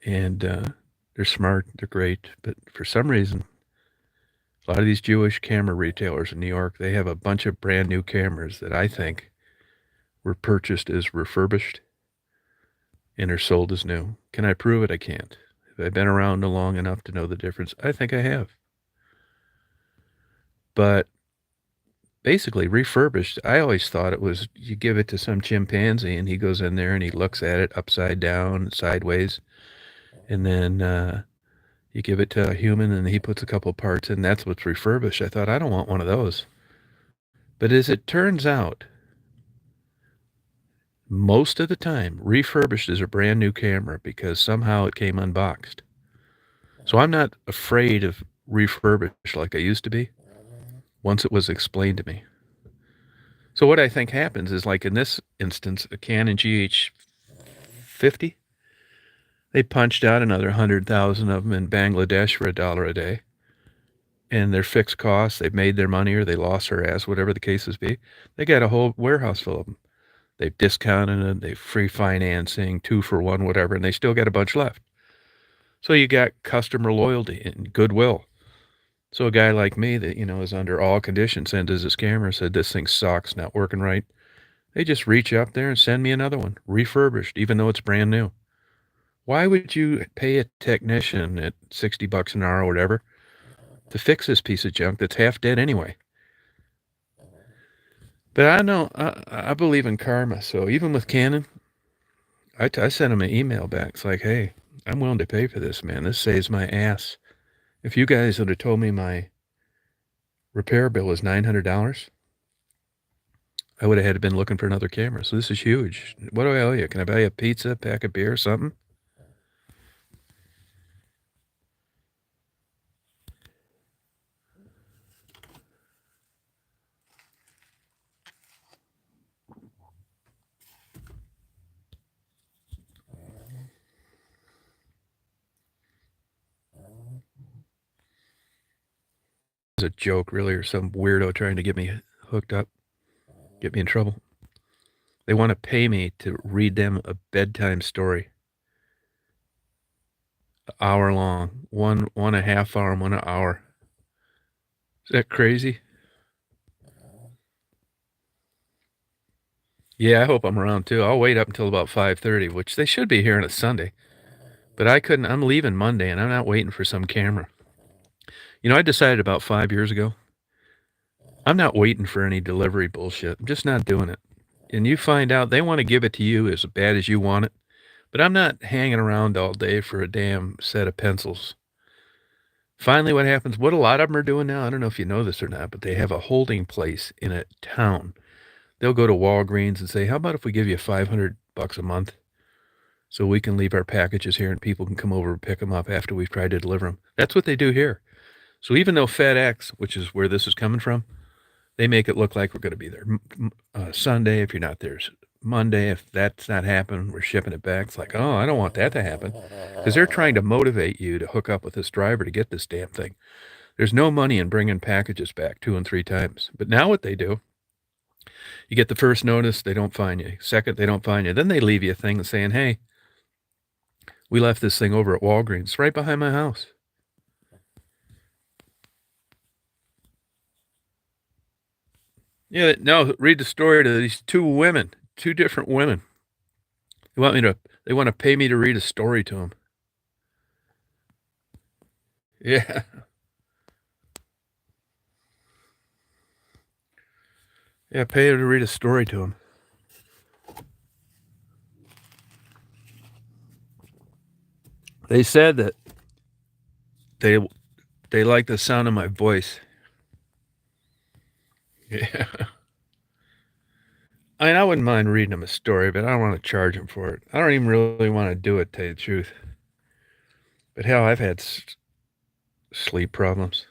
And they're smart. They're great. But for some reason, a lot of these Jewish camera retailers in New York, they have a bunch of brand new cameras that I think were purchased as refurbished and are sold as new. Can I prove it? I can't. Have I been around long enough to know the difference? I think I have. But basically, refurbished, I always thought it was you give it to some chimpanzee and he goes in there and he looks at it upside down, sideways, and then you give it to a human and he puts a couple parts in. That's what's refurbished. I thought, I don't want one of those. But as it turns out, most of the time, refurbished is a brand new camera because somehow it came unboxed. So I'm not afraid of refurbished like I used to be once it was explained to me. So what I think happens is, like in this instance, a Canon GH50, they punched out another 100,000 of them in Bangladesh for $1 a day. And their fixed costs, they've made their money or they lost their ass, whatever the cases be. They got a whole warehouse full of them. They've discounted them, they've free financing, 2-for-1, whatever, and they still got a bunch left. So you got customer loyalty and goodwill. So a guy like me that, is under all conditions sends us his camera, said this thing sucks, not working right. They just reach up there and send me another one, refurbished, even though it's brand new. Why would you pay a technician at $60 an hour or whatever to fix this piece of junk that's half dead anyway? But I know, I believe in karma. So even with Canon, I sent him an email back. It's like, hey, I'm willing to pay for this, man. This saves my ass. If you guys would have told me my repair bill was $900, I would have had to been looking for another camera. So this is huge. What do I owe you? Can I buy you a pizza, pack of beer, something? It was a joke, really, or some weirdo trying to get me hooked up, get me in trouble. They want to pay me to read them a bedtime story. An hour long. One a half hour, one an hour. Is that crazy? Yeah, I hope I'm around too. I'll wait up until about 5:30, which they should be here on a Sunday. But I couldn't. I'm leaving Monday, and I'm not waiting for some camera. I decided about 5 years ago, I'm not waiting for any delivery bullshit. I'm just not doing it. And you find out they want to give it to you as bad as you want it. But I'm not hanging around all day for a damn set of pencils. Finally, what happens, what a lot of them are doing now, I don't know if you know this or not, but they have a holding place in a town. They'll go to Walgreens and say, how about if we give you $500 a month so we can leave our packages here and people can come over and pick them up after we've tried to deliver them? That's what they do here. So even though FedEx, which is where this is coming from, they make it look like we're going to be there Sunday. If you're not there, Monday. If that's not happening, we're shipping it back. It's like, oh, I don't want that to happen, because they're trying to motivate you to hook up with this driver to get this damn thing. There's no money in bringing packages back 2 and 3 times. But now what they do, you get the first notice, they don't find you. Second, they don't find you. Then they leave you a thing saying, hey, we left this thing over at Walgreens right behind my house. Yeah, no, read the story to these 2 different women. They want to pay me to read a story to them. Yeah. Yeah, pay her to read a story to them. They said that they like the sound of my voice. Yeah. I wouldn't mind reading them a story, but I don't want to charge them for it. I don't even really want to do it, to tell you the truth. But hell, I've had sleep problems.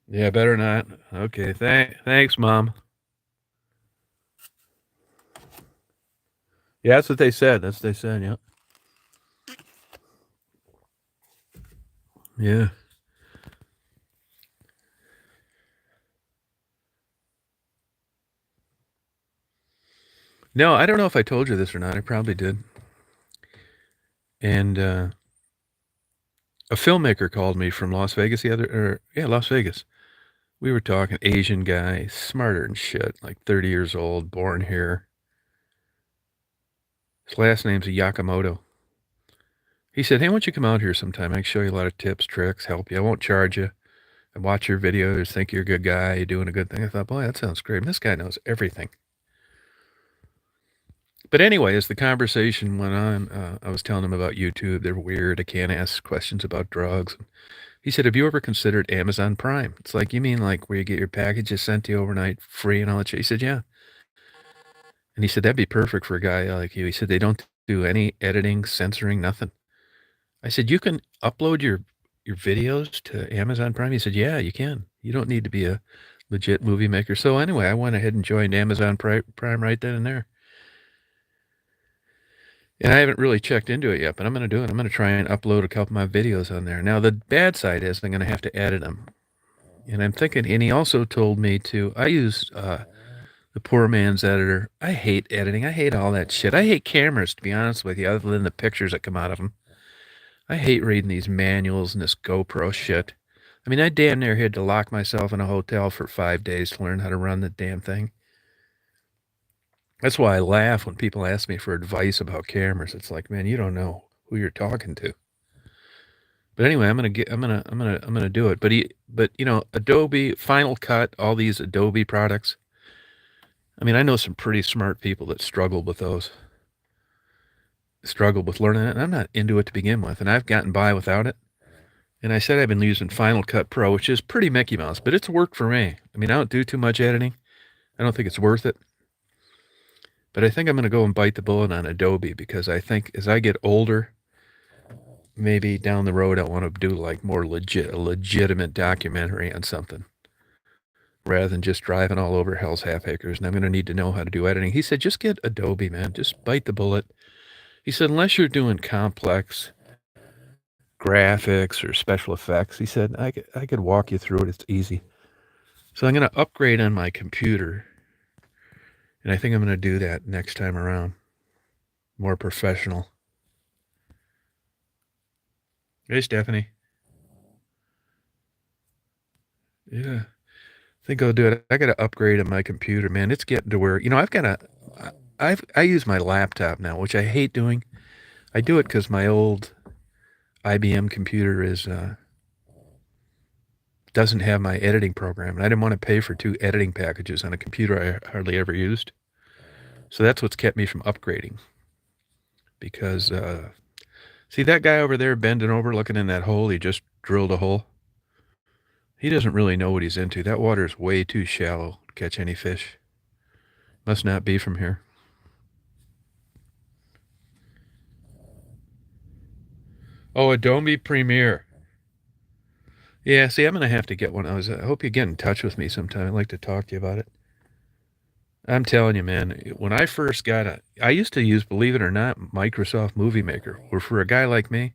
Yeah, better not. Okay, thanks, Mom. Yeah, that's what they said. Yeah. Yeah. No, I don't know if I told you this or not. I probably did. And a filmmaker called me from Las Vegas Las Vegas. We were talking, Asian guy, smarter than shit, like 30 years old, born here. His last name's Yakamoto. He said, "Hey, why don't you come out here sometime? I can show you a lot of tips, tricks, help you. I won't charge you. I watch your videos, think you're a good guy, you're doing a good thing." I thought, boy, that sounds great. And this guy knows everything. But anyway, as the conversation went on, I was telling him about YouTube. They're weird. I can't ask questions about drugs. He said, "Have you ever considered Amazon Prime?" It's like, "You mean like where you get your packages sent to you overnight free and all that shit?" He said, "Yeah." And he said, "That'd be perfect for a guy like you." He said, "They don't do any editing, censoring, nothing." I said, "You can upload your videos to Amazon Prime?" He said, "Yeah, you can. You don't need to be a legit movie maker." So anyway, I went ahead and joined Amazon Prime right then and there. And I haven't really checked into it yet, but I'm going to do it. I'm going to try and upload a couple of my videos on there. Now, the bad side is I'm going to have to edit them. And I'm thinking, and he also told me I use the poor man's editor. I hate editing. I hate all that shit. I hate cameras, to be honest with you, other than the pictures that come out of them. I hate reading these manuals and this GoPro shit. I mean, I damn near had to lock myself in a hotel for 5 days to learn how to run the damn thing. That's why I laugh when people ask me for advice about cameras. It's like, man, you don't know who you're talking to. But anyway, I'm gonna do it. But you know, Adobe, Final Cut, all these Adobe products. I mean, I know some pretty smart people that struggle with those, struggle with learning it, and I'm not into it to begin with, and I've gotten by without it. And I said I've been using Final Cut Pro, which is pretty Mickey Mouse, but it's worked for me. I mean, I don't do too much editing. I don't think it's worth it. But I think I'm going to go and bite the bullet on Adobe because I think as I get older, maybe down the road I want to do like more a legitimate documentary on something rather than just driving all over Hell's Half Acres. And I'm going to need to know how to do editing. He said, just get Adobe, man. Just bite the bullet. He said, unless you're doing complex graphics or special effects, he said, I could walk you through it. It's easy. So I'm going to upgrade on my computer. And I think I'm going to do that next time around. More professional. Hey, Stephanie. Yeah. I think I'll do it. I got to upgrade on my computer, man. It's getting to where, I use my laptop now, which I hate doing. I do it because my old IBM computer doesn't have my editing program, and I didn't want to pay for 2 editing packages on a computer I hardly ever used. So that's what's kept me from upgrading. Because see that guy over there bending over, looking in that hole? He just drilled a hole. He doesn't really know what he's into. That water is way too shallow to catch any fish. Must not be from here. Oh, Adobe Premiere. Yeah, see, I'm gonna have to get one. I hope you get in touch with me sometime. I'd like to talk to you about it. I'm telling you, man, when I first I used to use, believe it or not, Microsoft Movie Maker, where for a guy like me,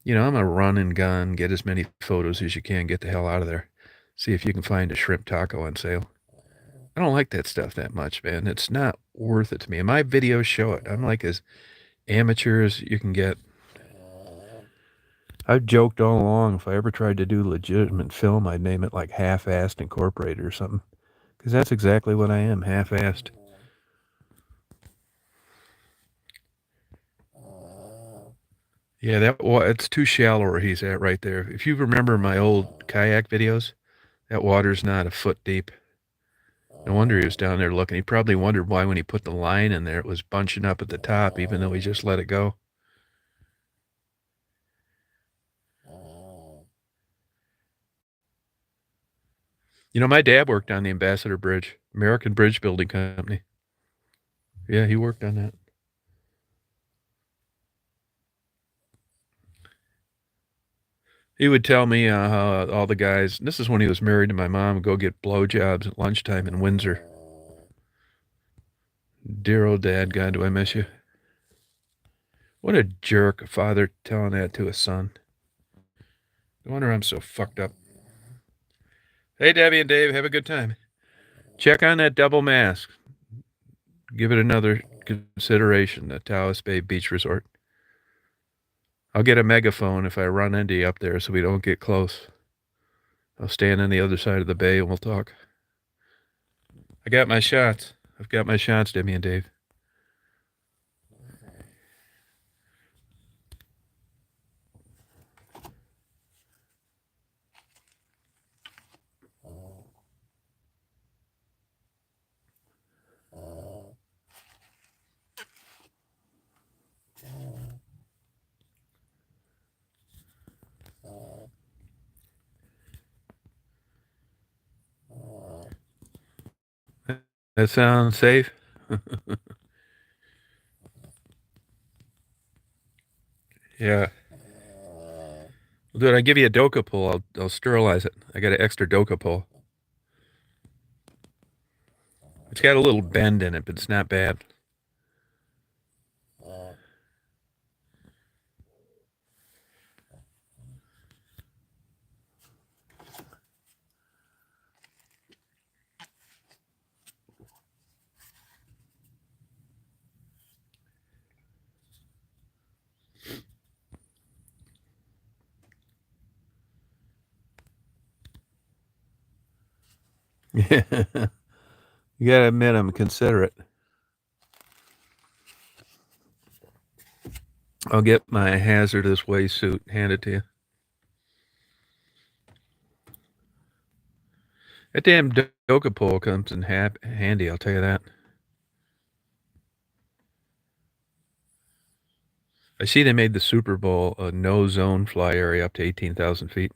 I'm a run and gun, get as many photos as you can, get the hell out of there. See if you can find a shrimp taco on sale. I don't like that stuff that much, man. It's not worth it to me. And my videos show it. I'm like as amateur as you can get. I've joked all along if I ever tried to do legitimate film, I'd name it like Half-Assed Incorporated or something. Because that's exactly what I am, half-assed. Yeah, it's too shallow where he's at right there. If you remember my old kayak videos, that water's not a foot deep. No wonder he was down there looking. He probably wondered why when he put the line in there, it was bunching up at the top, even though he just let it go. My dad worked on the Ambassador Bridge, American Bridge Building Company. Yeah, he worked on that. He would tell me how all the guys, this is when he was married to my mom, would go get blowjobs at lunchtime in Windsor. Dear old dad, God, do I miss you. What a jerk, a father telling that to his son. No wonder I'm so fucked up. Hey, Debbie and Dave, have a good time. Check on that double mask. Give it another consideration, the Taos Bay Beach Resort. I'll get a megaphone if I run into you up there so we don't get close. I'll stand on the other side of the bay and we'll talk. I got my shots. I've got my shots, Demi and Dave. That sounds safe? Yeah. Well, dude, I give you a Doka pull. I'll sterilize it. I got an extra Doka pull. It's got a little bend in it, but it's not bad. Yeah. You gotta admit I'm considerate. I'll get my hazardous waste suit handed to you. That damn Doka pole comes in handy, I'll tell you that. I see they made the Super Bowl a no zone fly area up to 18,000 feet.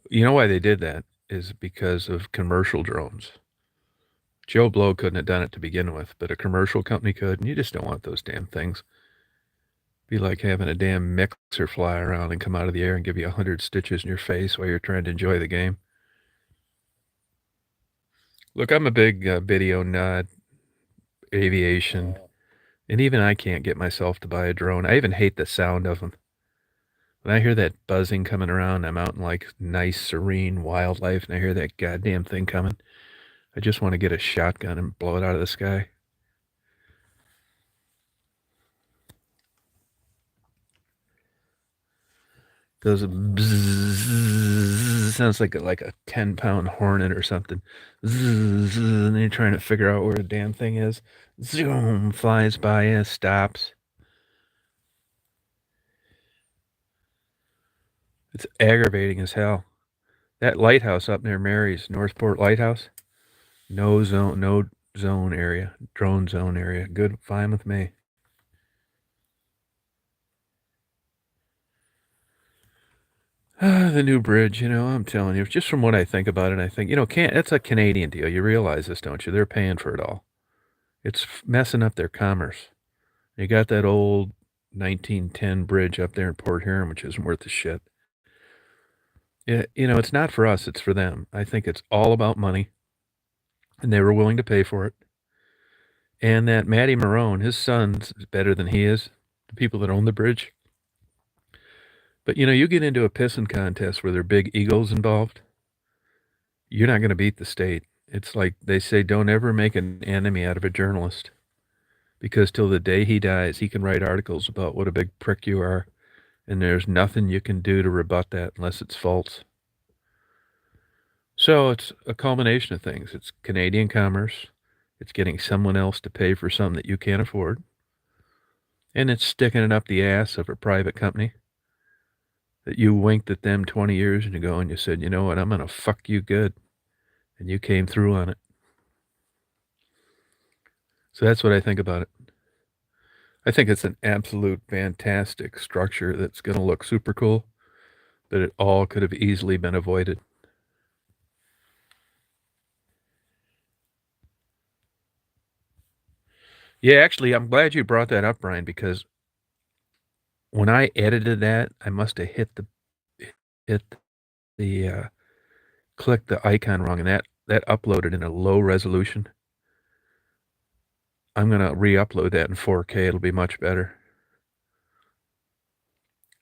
You know why they did that? Is because of commercial drones. Joe Blow couldn't have done it to begin with, but a commercial company could, and you just don't want those damn things. Be like having a damn mixer fly around and come out of the air and give you 100 stitches in your face while you're trying to enjoy the game. Look, I'm a big video nut, aviation, and even I can't get myself to buy a drone. I even hate the sound of them. When I hear that buzzing coming around, I'm out in like nice, serene wildlife, and I hear that goddamn thing coming. I just want to get a shotgun and blow it out of the sky. Goes bzzz, sounds like a 10-pound hornet or something. Zzz, and then you're trying to figure out where the damn thing is. Zoom, flies by you, stops. It's aggravating as hell. That lighthouse up near Mary's, Northport Lighthouse, no zone area, drone zone area. Good, fine with me. The new bridge, I'm telling you, just from what I think about it, I think, it's a Canadian deal. You realize this, don't you? They're paying for it all. It's messing up their commerce. You got that old 1910 bridge up there in Port Huron, which isn't worth a shit. Yeah, it's not for us, it's for them. I think it's all about money, and they were willing to pay for it. And that Matty Marone, his son's better than he is, the people that own the bridge. But you get into a pissing contest where there are big egos involved, you're not going to beat the state. It's like they say, don't ever make an enemy out of a journalist, because till the day he dies, he can write articles about what a big prick you are, and there's nothing you can do to rebut that unless it's false. So it's a culmination of things. It's Canadian commerce. It's getting someone else to pay for something that you can't afford. And it's sticking it up the ass of a private company that you winked at them 20 years ago and you said, you know what, I'm going to fuck you good. And you came through on it. So that's what I think about it. I think it's an absolute fantastic structure that's going to look super cool, but it all could have easily been avoided. Yeah, actually, I'm glad you brought that up, Brian, because when I edited that, I must have hit the clicked the icon wrong, and that uploaded in a low resolution. I'm gonna re-upload that in 4K. It'll be much better.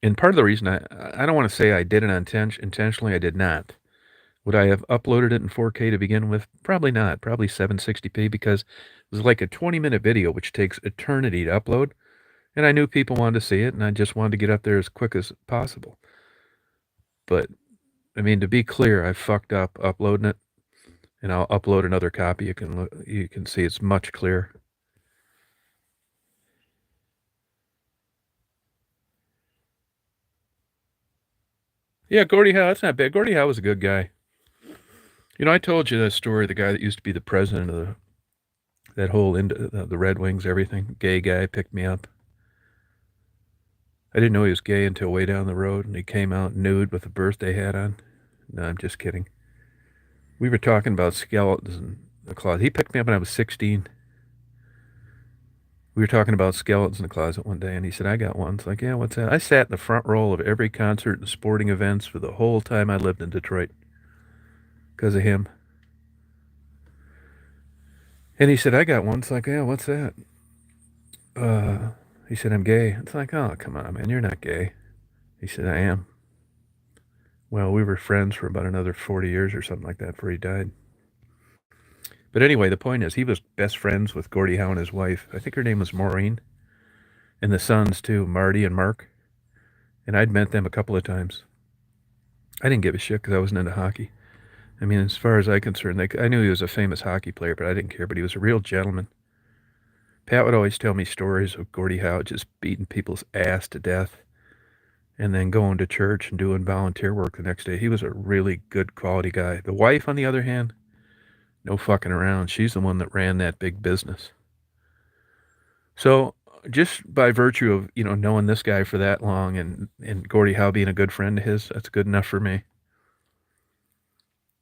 And part of the reason I don't want to say I did it intentionally. I did not. Would I have uploaded it in 4K to begin with? Probably not. Probably 760p because it was like a 20-minute video, which takes eternity to upload. And I knew people wanted to see it, and I just wanted to get up there as quick as possible. But, I mean, to be clear, I fucked up uploading it, and I'll upload another copy. You can see it's much clearer. Yeah, Gordie Howe, that's not bad. Gordie Howe was a good guy. You know, I told you that story. The guy that used to be the president of that whole the Red Wings, everything. Gay guy picked me up. I didn't know he was gay until way down the road, and he came out nude with a birthday hat on. No, I'm just kidding. We were talking about skeletons in the closet. He picked me up when I was 16. We were talking about skeletons in the closet one day, and he said, I got one. It's like, yeah, what's that? I sat in the front row of every concert and sporting events for the whole time I lived in Detroit because of him. And he said, I got one. It's like, yeah, what's that? He said, I'm gay. It's like, oh, come on, man, you're not gay. He said, I am. Well, we were friends for about another 40 years or something like that before he died. But anyway, the point is, he was best friends with Gordie Howe and his wife. I think her name was Maureen. And the sons, too, Marty and Mark. And I'd met them a couple of times. I didn't give a shit because I wasn't into hockey. I mean, as far as I'm concerned, I knew he was a famous hockey player, but I didn't care. But he was a real gentleman. Pat would always tell me stories of Gordie Howe just beating people's ass to death and then going to church and doing volunteer work the next day. He was a really good quality guy. The wife, on the other hand, no fucking around. She's the one that ran that big business. So just by virtue of, knowing this guy for that long and Gordie Howe being a good friend of his, that's good enough for me.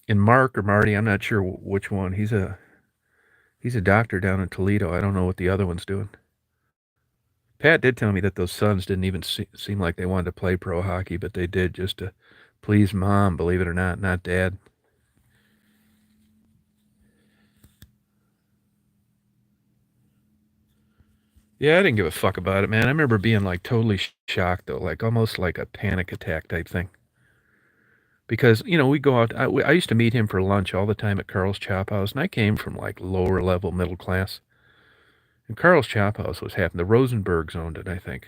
And Mark or Marty, I'm not sure which one. He's a doctor down in Toledo. I don't know what the other one's doing. Pat did tell me that those sons didn't even seem like they wanted to play pro hockey, but they did just to please mom, believe it or not dad. Yeah, I didn't give a fuck about it, man. I remember being like totally shocked, though, like almost like a panic attack type thing. Because, we go out, I used to meet him for lunch all the time at Carl's Chop House, and I came from like lower level middle class. And Carl's Chop House was happening. The Rosenbergs owned it, I think.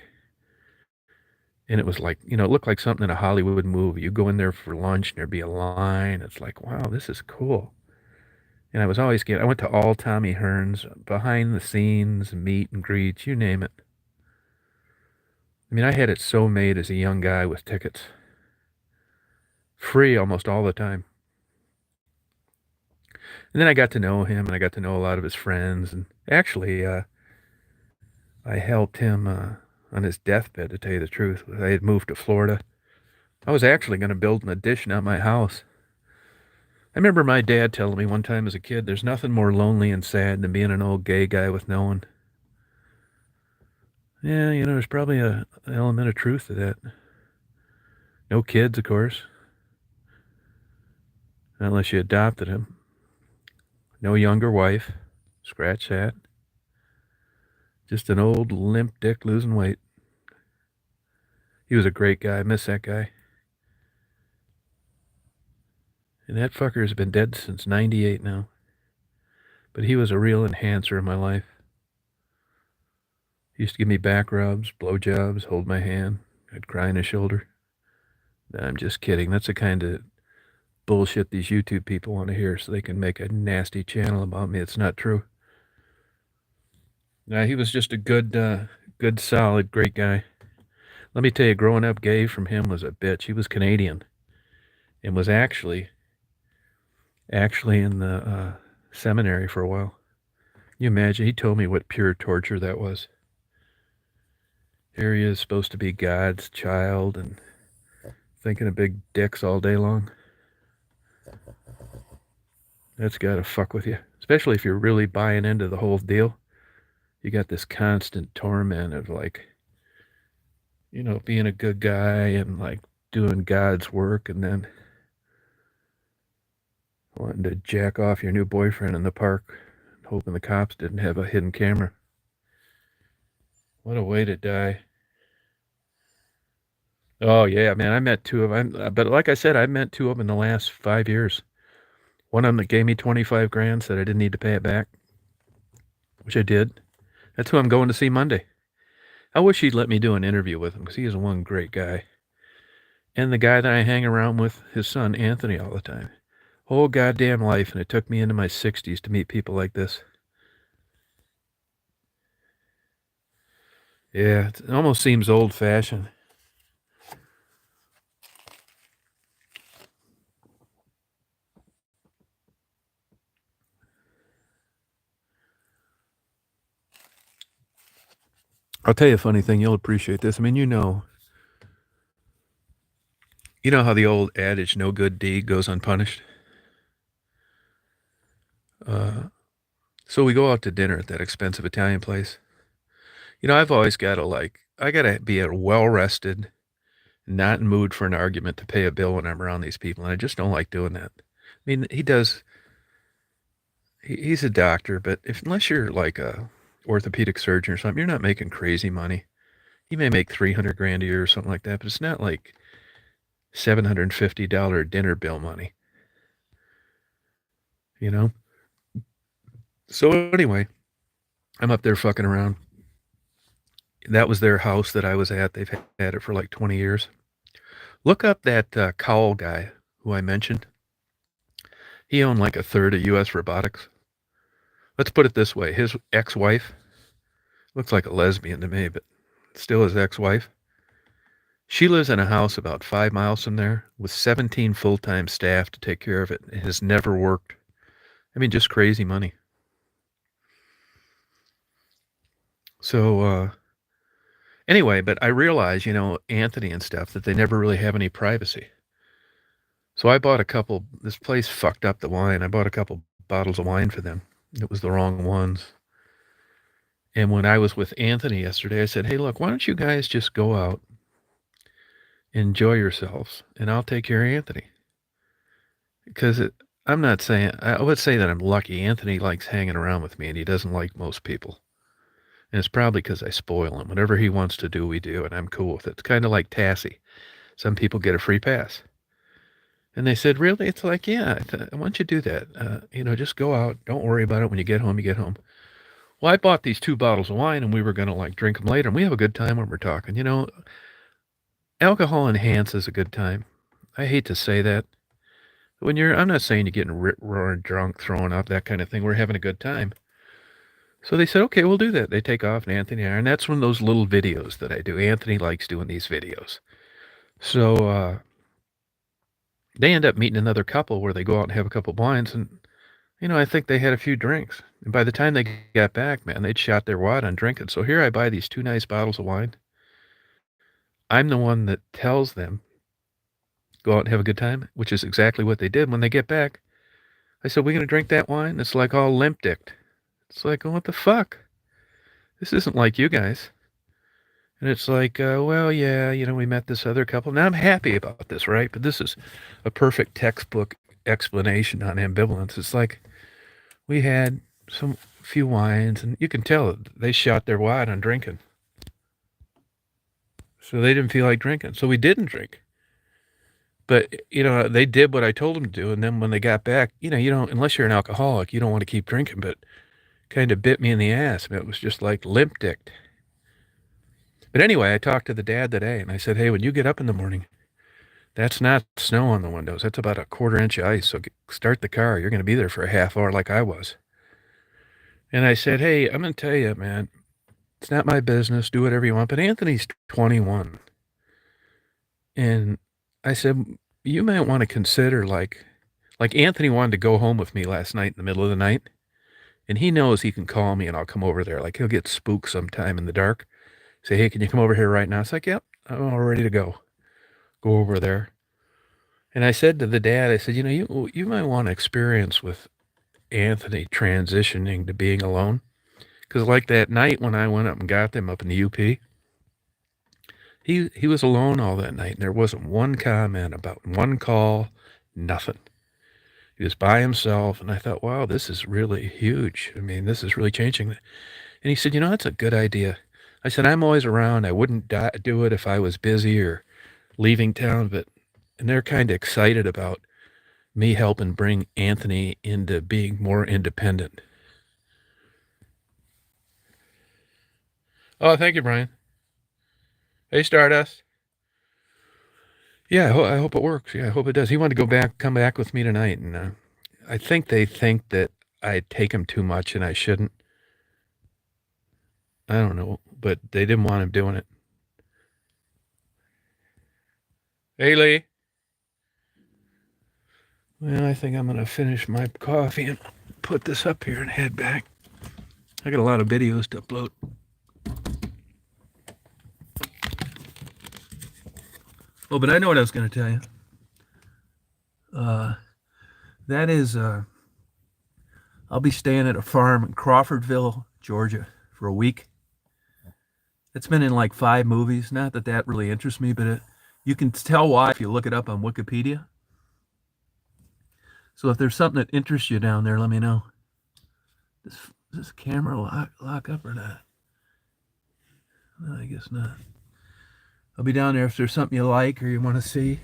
And it was like, it looked like something in a Hollywood movie. You go in there for lunch and there'd be a line. It's like, wow, this is cool. And I went to all Tommy Hearns, behind the scenes, meet and greets, you name it. I mean, I had it so made as a young guy with tickets. Free almost all the time. And then I got to know him, and I got to know a lot of his friends. And actually, I helped him on his deathbed, to tell you the truth. I had moved to Florida. I was actually going to build an addition at my house. I remember my dad telling me one time as a kid, there's nothing more lonely and sad than being an old gay guy with no one. Yeah, there's probably an element of truth to that. No kids, of course. Unless you adopted him. No younger wife. Scratch that. Just an old limp dick losing weight. He was a great guy. I miss that guy. And that fucker's been dead since 98 now. But he was a real enhancer in my life. He used to give me back rubs, blowjobs, hold my hand. I'd cry on his shoulder. No, I'm just kidding. That's the kind of bullshit these YouTube people want to hear so they can make a nasty channel about me. It's not true. No, he was just a good, solid, great guy. Let me tell you, growing up gay from him was a bitch. He was Canadian and was actually in the seminary for a while. You imagine? He told me what pure torture that was. Here he is, supposed to be God's child and thinking of big dicks all day long. That's gotta fuck with you. Especially if you're really buying into the whole deal. You got this constant torment of like, being a good guy and like doing God's work and then wanting to jack off your new boyfriend in the park, hoping the cops didn't have a hidden camera. What a way to die. Oh yeah, man. I met two of them, but like I said, I met two of them in the last 5 years. One of them that gave me 25 grand said I didn't need to pay it back, which I did. That's who I'm going to see Monday. I wish he'd let me do an interview with him because he is one great guy. And the guy that I hang around with, his son Anthony, all the time. Whole goddamn life, and it took me into my 60s to meet people like this. Yeah, it almost seems old-fashioned. I'll tell you a funny thing. You'll appreciate this. I mean, you know how the old adage, "No good deed goes unpunished." Uh, so we go out to dinner at that expensive Italian place. You know, I've always got to I got to be a well-rested, not in mood for an argument to pay a bill when I'm around these people, and I just don't like doing that. I mean, he's a doctor, but unless you're like a orthopedic surgeon or something, you're not making crazy money. He may make 300 grand a year or something like that, but it's not like $750 dinner bill money, you know? So anyway, I'm up there fucking around. That was their house that I was at. They've had it for like 20 years. Look up that Cowell guy who I mentioned. He owned like a third of U.S. Robotics. Let's put it this way. His ex-wife looks like a lesbian to me, but still his ex-wife. She lives in a house about 5 miles from there with 17 full-time staff to take care of it. It has never worked. I mean, just crazy money. So, anyway, but I realize, Anthony and stuff, that they never really have any privacy. So I bought this place fucked up the wine. I bought a couple bottles of wine for them. It was the wrong ones. And when I was with Anthony yesterday, I said, hey, look, why don't you guys just go out, enjoy yourselves, and I'll take care of Anthony. Because I'm not saying, I would say that I'm lucky. Anthony likes hanging around with me, and he doesn't like most people. And it's probably because I spoil him. Whatever he wants to do, we do, and I'm cool with it. It's kind of like Tassie. Some people get a free pass. And they said, really? It's like, yeah, why don't you do that? Just go out. Don't worry about it. When you get home, you get home. Well, I bought these 2 bottles of wine, and we were going to drink them later. And we have a good time when we're talking. Alcohol enhances a good time. I hate to say that. I'm not saying you're getting roaring drunk, throwing up, that kind of thing. We're having a good time. So they said, okay, we'll do that. They take off, and Anthony and that's one of those little videos that I do. Anthony likes doing these videos. So, they end up meeting another couple where they go out and have a couple blinds, and I think they had a few drinks. And by the time they got back, man, they'd shot their wad on drinking. So here I buy these 2 nice bottles of wine. I'm the one that tells them, go out and have a good time, which is exactly what they did. When they get back, I said, we're going to drink that wine? It's like all limp-dicked. It's like, oh, what the fuck? This isn't like you guys. And it's like, well, yeah, we met this other couple. Now I'm happy about this, right? But this is a perfect textbook explanation on ambivalence. It's like we had some few wines, and you can tell they shot their wad on drinking. So they didn't feel like drinking. So we didn't drink. But, they did what I told them to do. And then when they got back, you don't, unless you're an alcoholic, you don't want to keep drinking, but kind of bit me in the ass. And it was just like limp-dicked. But anyway, I talked to the dad today, and I said, hey, when you get up in the morning, that's not snow on the windows. That's about a 1/4 inch of ice. So start the car. You're going to be there for a half hour like I was. And I said, hey, I'm going to tell you, man, it's not my business. Do whatever you want. But Anthony's 21. And I said, you might want to consider, like Anthony wanted to go home with me last night in the middle of the night. And he knows he can call me and I'll come over there. Like he'll get spooked sometime in the dark. Say, hey, can you come over here right now? It's like, yep, I'm all ready to go. Go over there. And I said to the dad, I said, you might want to experience with Anthony transitioning to being alone. Because like that night when I went up and got them up in the UP, he was alone all that night. And there wasn't one comment about one call, nothing. He was by himself. And I thought, wow, this is really huge. I mean, this is really changing. And he said, that's a good idea. I said, I'm always around. I wouldn't do it if I was busy or leaving town, and they're kind of excited about me helping bring Anthony into being more independent. Oh, thank you, Brian. Hey, Stardust. Yeah, I hope it works. Yeah, I hope it does. He wanted to come back with me tonight, and I think they think that I take him too much and I shouldn't. I don't know, but they didn't want him doing it. Hey, Lee. Well, I think I'm going to finish my coffee and put this up here and head back. I got a lot of videos to upload. Oh, but I know what I was going to tell you. That is, I'll be staying at a farm in Crawfordville, Georgia for a week. It's been in like 5 movies. Not that that really interests me, but you can tell why if you look it up on Wikipedia. So if there's something that interests you down there, let me know. Does this camera lock up or not? No, I guess not. I'll be down there if there's something you like or you want to see.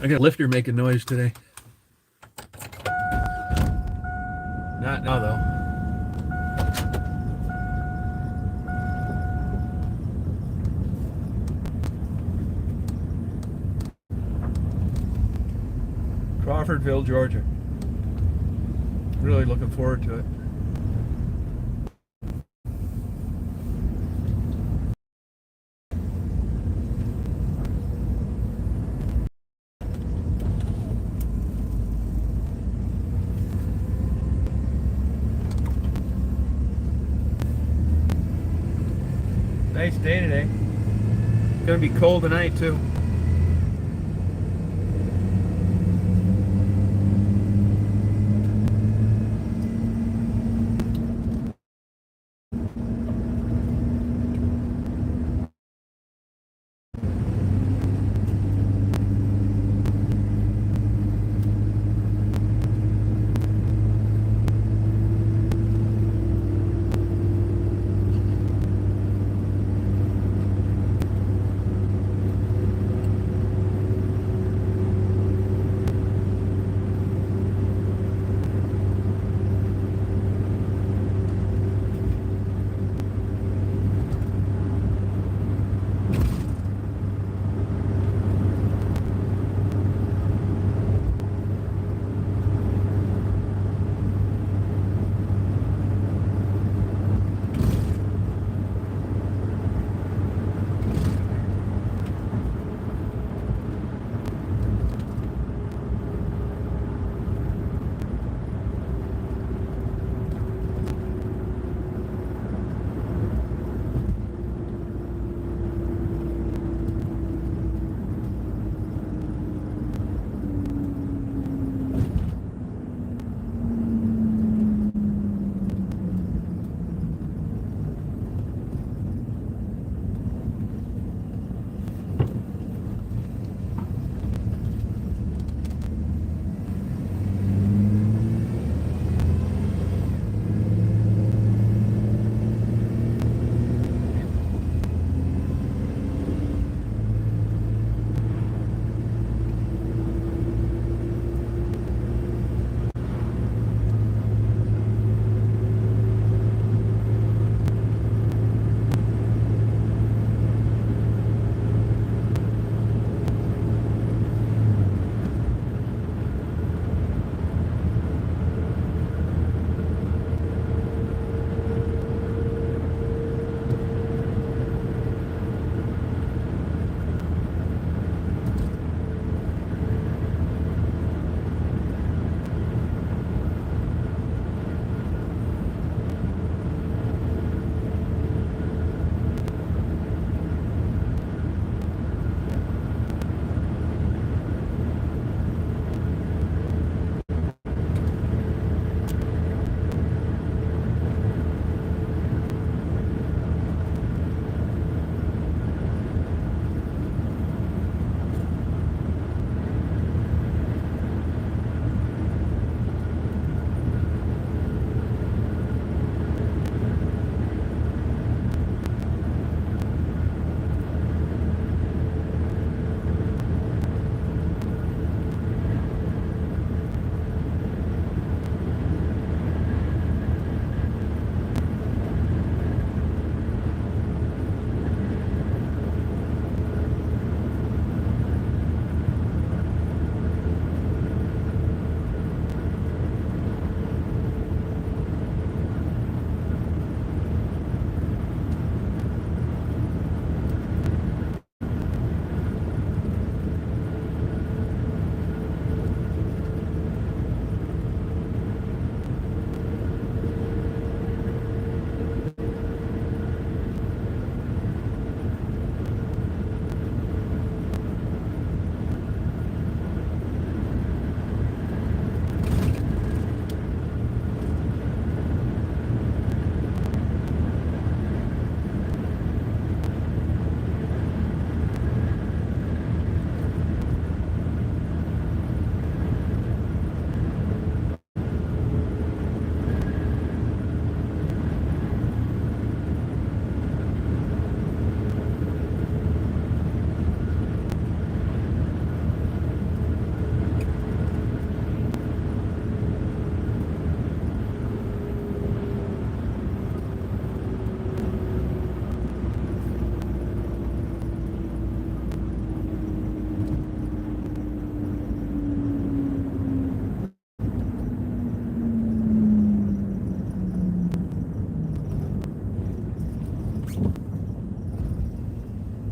I got a lifter making noise today. Not now, though. Crawfordville, Georgia. Really looking forward to it. Nice day today. It's gonna be cold tonight too.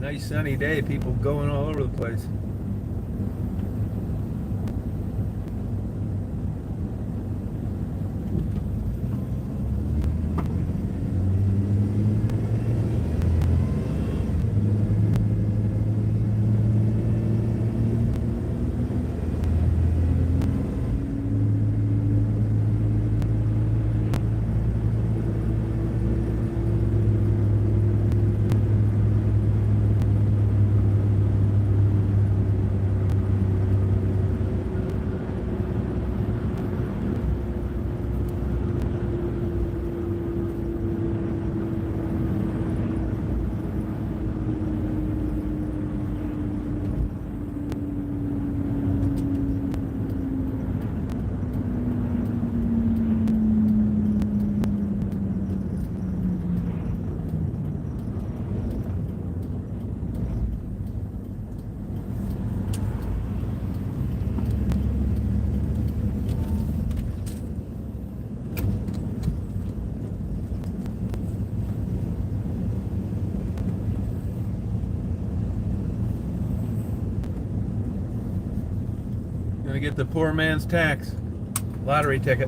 Nice sunny day, people going all over the place. Gonna get the poor man's tax lottery ticket.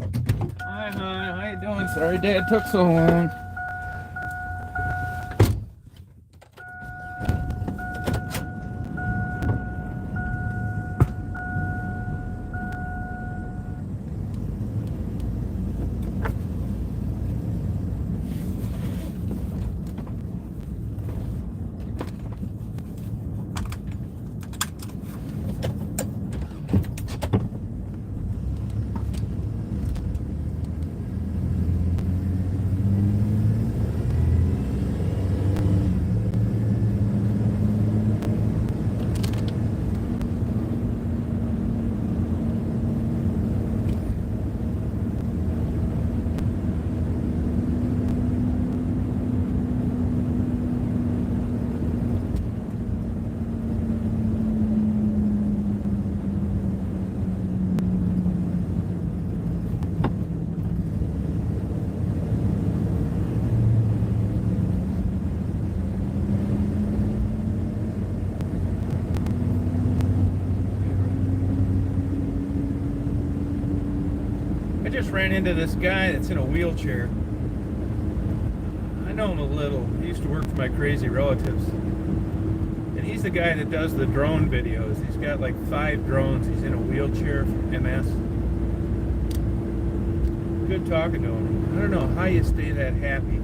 Hi, how you doing? Sorry Dad took so long. I just ran into this guy that's in a wheelchair. I know him a little. He used to work for my crazy relatives. And he's the guy that does the drone videos. He's got like 5 drones. He's in a wheelchair from MS. Good talking to him. I don't know how you stay that happy.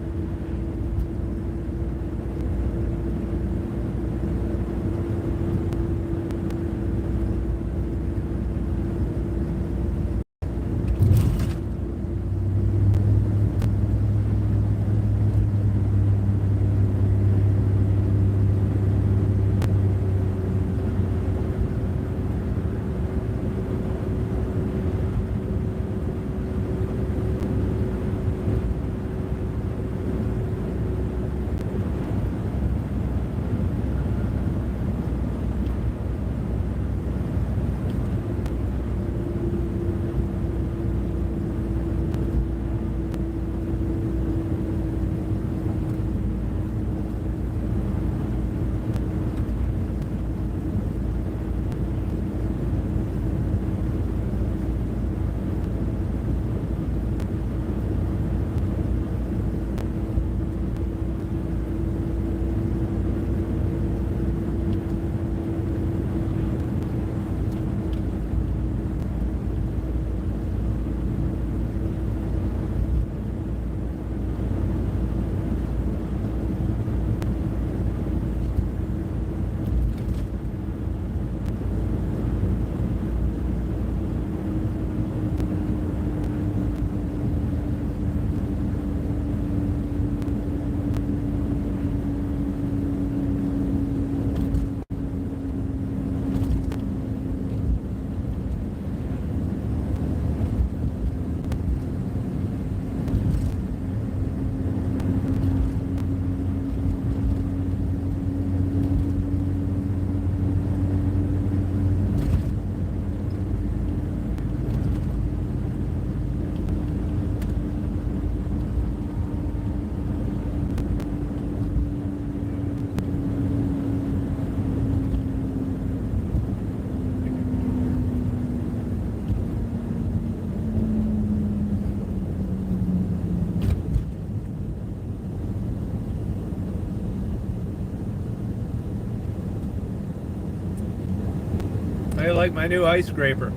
I like my new ice scraper.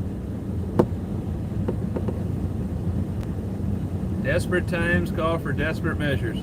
Desperate times call for desperate measures.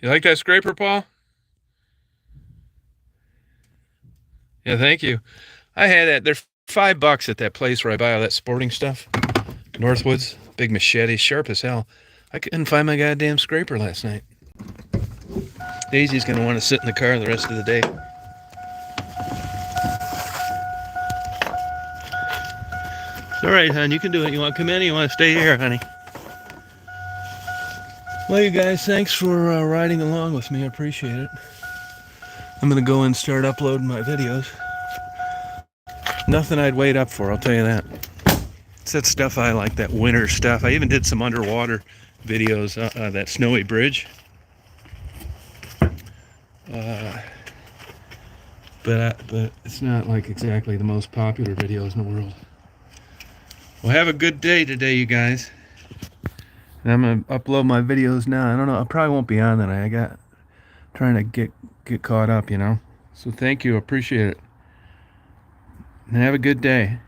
You like that scraper, Paul? Yeah, thank you. I had that. They're $5 at that place where I buy all that sporting stuff. Northwoods, big machete, sharp as hell. I couldn't find my goddamn scraper last night. Daisy's gonna want to sit in the car the rest of the day. It's all right, hon. You can do it. You want to come in? Or you want to stay here, honey? Well, you guys, thanks for riding along with me. I appreciate it. I'm gonna go and start uploading my videos. Nothing I'd wait up for, I'll tell you that. It's that stuff I like, that winter stuff. I even did some underwater videos, that snowy bridge. But it's not like exactly the most popular videos in the world. Well, have a good day today, you guys. And I'm gonna upload my videos now. I don't know, I probably won't be on tonight. I got trying to get caught up, you know. So thank you, appreciate it. And have a good day.